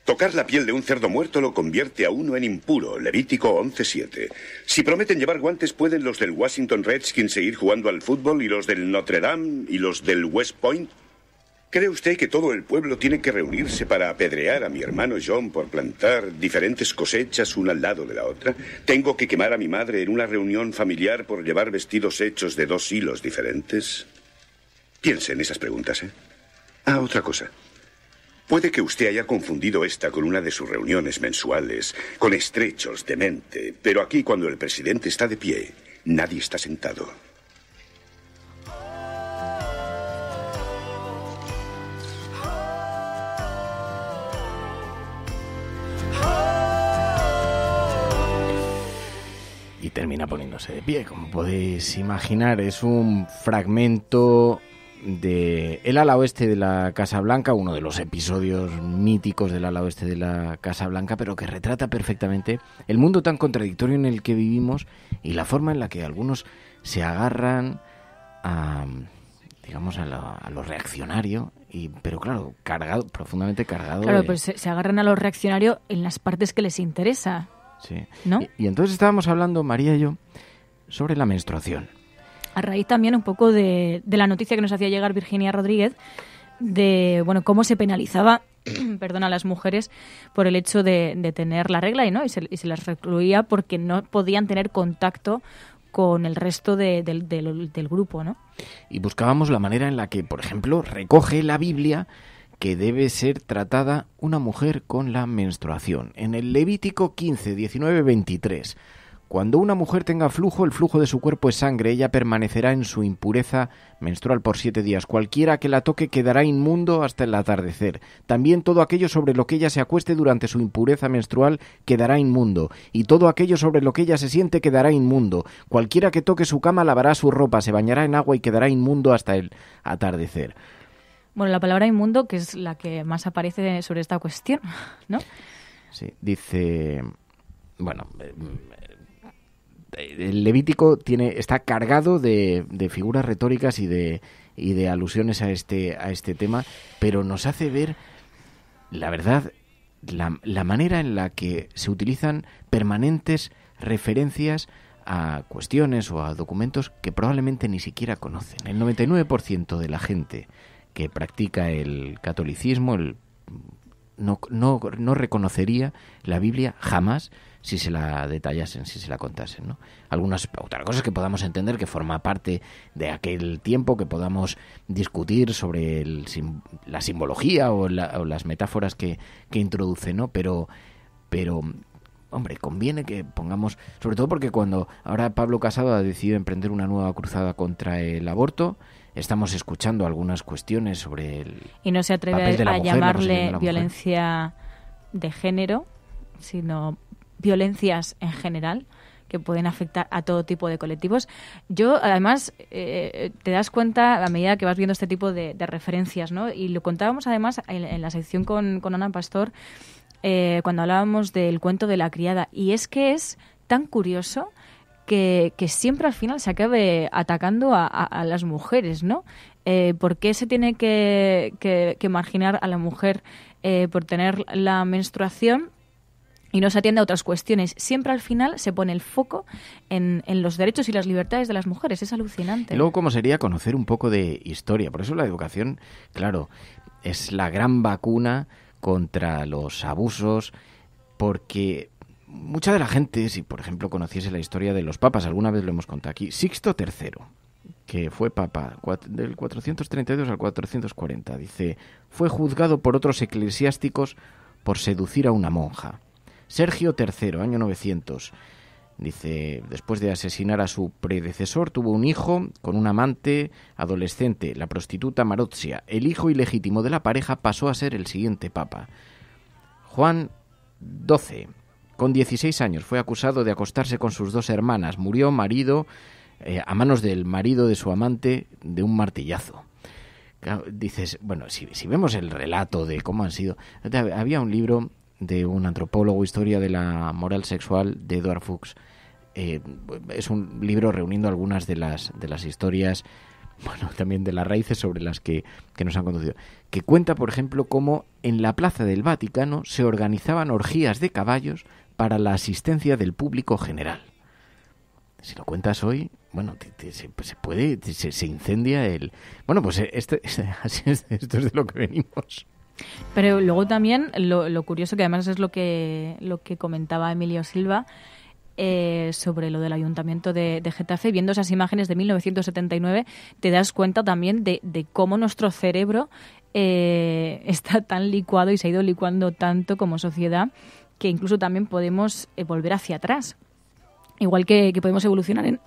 Tocar la piel de un cerdo muerto lo convierte a uno en impuro, Levítico 11:7. Si prometen llevar guantes, ¿pueden los del Washington Redskins seguir jugando al fútbol y los del Notre Dame y los del West Point? ¿Cree usted que todo el pueblo tiene que reunirse para apedrear a mi hermano John por plantar diferentes cosechas una al lado de la otra? ¿Tengo que quemar a mi madre en una reunión familiar por llevar vestidos hechos de 2 hilos diferentes? Piense en esas preguntas, ¿eh? Ah, otra cosa. Puede que usted haya confundido esta con una de sus reuniones mensuales, con estrechos de mente, pero aquí cuando el presidente está de pie, nadie está sentado. Y termina poniéndose de pie, como podéis imaginar. Es un fragmento de el ala oeste de la Casa Blanca, uno de los episodios míticos del ala oeste de la Casa Blanca, pero que retrata perfectamente el mundo tan contradictorio en el que vivimos y la forma en la que algunos se agarran a, digamos, a lo reaccionario, pero claro, profundamente cargado. Claro, pues se agarran a lo reaccionario en las partes que les interesa. Sí. ¿No? Y entonces estábamos hablando, María y yo, sobre la menstruación. A raíz también un poco de la noticia que nos hacía llegar Virginia Rodríguez de cómo se penalizaba a las mujeres por el hecho de tener la regla y se las recluía porque no podían tener contacto con el resto del grupo, ¿no? Y buscábamos la manera en la que, por ejemplo, recoge la Biblia que debe ser tratada una mujer con la menstruación. En el Levítico 15, 19, 23, cuando una mujer tenga flujo, el flujo de su cuerpo es sangre, ella permanecerá en su impureza menstrual por 7 días. Cualquiera que la toque quedará inmundo hasta el atardecer. También todo aquello sobre lo que ella se acueste durante su impureza menstrual quedará inmundo. Y todo aquello sobre lo que ella se siente quedará inmundo. Cualquiera que toque su cama lavará su ropa, se bañará en agua y quedará inmundo hasta el atardecer. Bueno, la palabra inmundo, que es la que más aparece sobre esta cuestión, ¿no? Sí, dice... Bueno... El Levítico está cargado de figuras retóricas y de alusiones a este tema, pero nos hace ver, la verdad, la manera en la que se utilizan permanentes referencias a cuestiones o a documentos que probablemente ni siquiera conocen. El 99% de la gente que practica el catolicismo no reconocería la Biblia jamás si se la detallasen, si se la contasen, ¿no? Otras cosas que podamos entender que forma parte de aquel tiempo, que podamos discutir sobre la simbología o las metáforas que introduce, ¿no? Pero hombre, conviene que pongamos, sobre todo porque cuando ahora Pablo Casado ha decidido emprender una nueva cruzada contra el aborto, estamos escuchando algunas cuestiones sobre el y no se atreve a llamarle violencia de género, sino violencias en general que pueden afectar a todo tipo de colectivos. Yo, además, te das cuenta a medida que vas viendo este tipo de referencias, ¿no? Y lo contábamos, además, en la sección con Ana Pastor, cuando hablábamos del cuento de la criada. Y es que es tan curioso que siempre al final se acabe atacando a las mujeres, ¿no? ¿Por qué se tiene que marginar a la mujer por tener la menstruación? Y no se atiende a otras cuestiones. Siempre al final se pone el foco en los derechos y las libertades de las mujeres. Es alucinante. Y luego, ¿cómo sería conocer un poco de historia? Por eso la educación, claro, es la gran vacuna contra los abusos, porque mucha de la gente, si por ejemplo conociese la historia de los papas, alguna vez lo hemos contado aquí, Sixto III, que fue papa del 432 al 440, dice, fue juzgado por otros eclesiásticos por seducir a una monja. Sergio III, año 900, dice, después de asesinar a su predecesor, tuvo un hijo con un amante adolescente, la prostituta Marozia. El hijo ilegítimo de la pareja pasó a ser el siguiente papa. Juan XII, con 16 años, fue acusado de acostarse con sus 2 hermanas. Murió a manos del marido de su amante de un martillazo. Dices, bueno, si vemos el relato de cómo han sido... Había un libro de un antropólogo, Historia de la moral sexual, de Edward Fuchs. Es un libro reuniendo algunas de las historias, bueno, también de las raíces sobre las que nos han conducido. Que cuenta, por ejemplo, cómo en la plaza del Vaticano se organizaban orgías de caballos para la asistencia del público general. Si lo cuentas hoy, bueno, se incendia el... Bueno, pues esto es de lo que venimos. Pero luego también lo curioso, que además es lo que comentaba Emilio Silva, sobre lo del ayuntamiento de Getafe, viendo esas imágenes de 1979, te das cuenta también de cómo nuestro cerebro está tan licuado y se ha ido licuando tanto como sociedad, que incluso también podemos volver hacia atrás. Igual que podemos evolucionar en...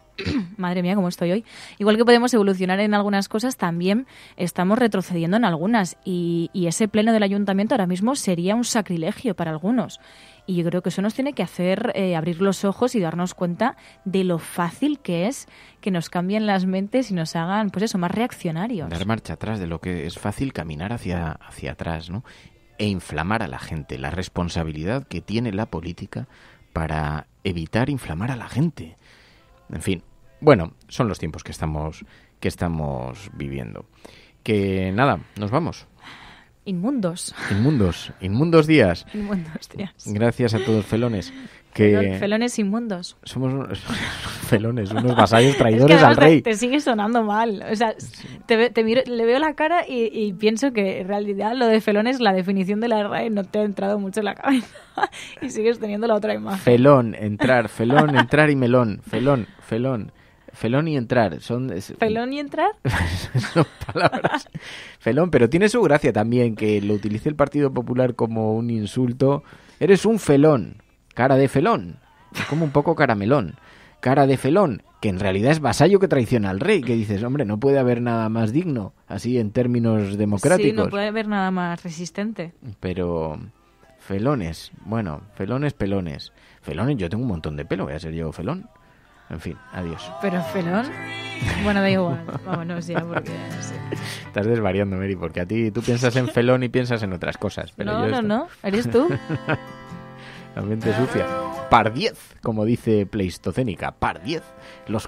Madre mía, cómo estoy hoy. Igual que podemos evolucionar en algunas cosas, también estamos retrocediendo en algunas. Y ese pleno del ayuntamiento ahora mismo sería un sacrilegio para algunos. Y yo creo que eso nos tiene que hacer abrir los ojos y darnos cuenta de lo fácil que es que nos cambien las mentes y nos hagan, pues eso, más reaccionarios. Dar marcha atrás, de lo que es fácil caminar hacia atrás, ¿no? E inflamar a la gente. La responsabilidad que tiene la política para evitar inflamar a la gente. En fin, bueno, son los tiempos que estamos viviendo. Que nada, nos vamos. Inmundos días. Inmundos días. Gracias a todos, felones. Felones inmundos. Somos felones, unos vasallos traidores es que al rey. Te sigue sonando mal. O sea, te miro, le veo la cara y pienso que en realidad lo de felones, la definición de la RAE no te ha entrado mucho en la cabeza y sigues teniendo la otra imagen. Felón, entrar y melón. Felón. Felón y entrar. ¿Felón y entrar? Son palabras. Felón, pero tiene su gracia también que lo utilice el Partido Popular como un insulto. Eres un felón, cara de felón. Es como un poco caramelón. Cara de felón, que en realidad es vasallo que traiciona al rey, que dices, hombre, no puede haber nada más digno, así en términos democráticos. Sí, no puede haber nada más resistente. Pero felones, bueno, felones, pelones. Felones, yo tengo un montón de pelo, voy a ser yo felón. En fin, adiós. ¿Pero felón? Bueno, da igual, vámonos ya, porque... Sí. Estás desvariando, Mary, porque a ti tú piensas en felón y piensas en otras cosas. Pero no, eres tú. La mente sucia. Par 10, como dice Pleistocénica, par 10,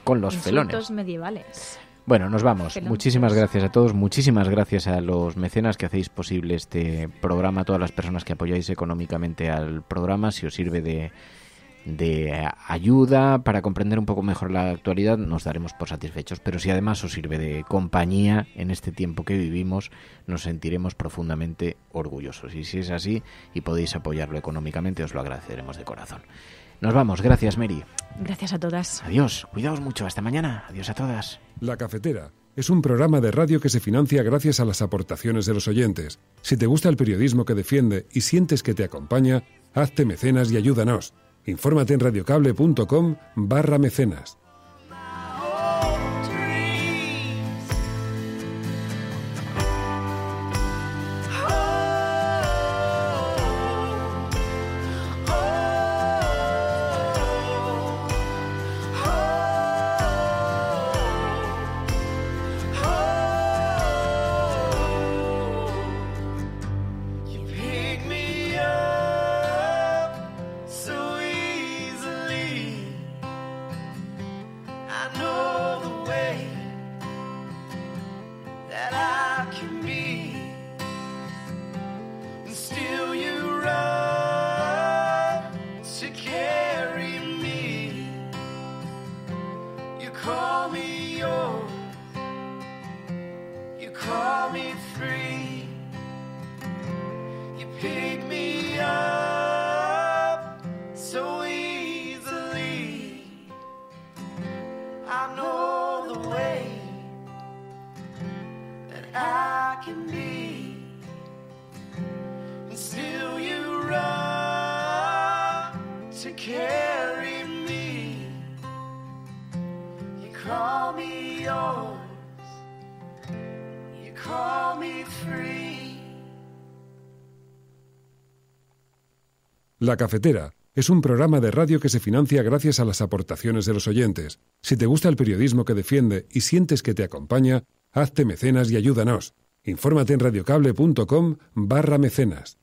con los felones. Insultos medievales. Bueno, nos vamos. Felón. Muchísimas gracias a todos, muchísimas gracias a los mecenas que hacéis posible este programa, a todas las personas que apoyáis económicamente al programa. Si os sirve de ayuda para comprender un poco mejor la actualidad, nos daremos por satisfechos, pero si además os sirve de compañía en este tiempo que vivimos, nos sentiremos profundamente orgullosos, y si es así y podéis apoyarlo económicamente, os lo agradeceremos de corazón. Nos vamos, gracias, Mary. Gracias a todas. Adiós, cuidaos mucho, hasta mañana, adiós a todas. La Cafetera es un programa de radio que se financia gracias a las aportaciones de los oyentes. Si te gusta el periodismo que defiende y sientes que te acompaña, hazte mecenas y ayúdanos. Infórmate en radiocable.com/mecenas. La Cafetera es un programa de radio que se financia gracias a las aportaciones de los oyentes. Si te gusta el periodismo que defiende y sientes que te acompaña, hazte mecenas y ayúdanos. Infórmate en radiocable.com/mecenas.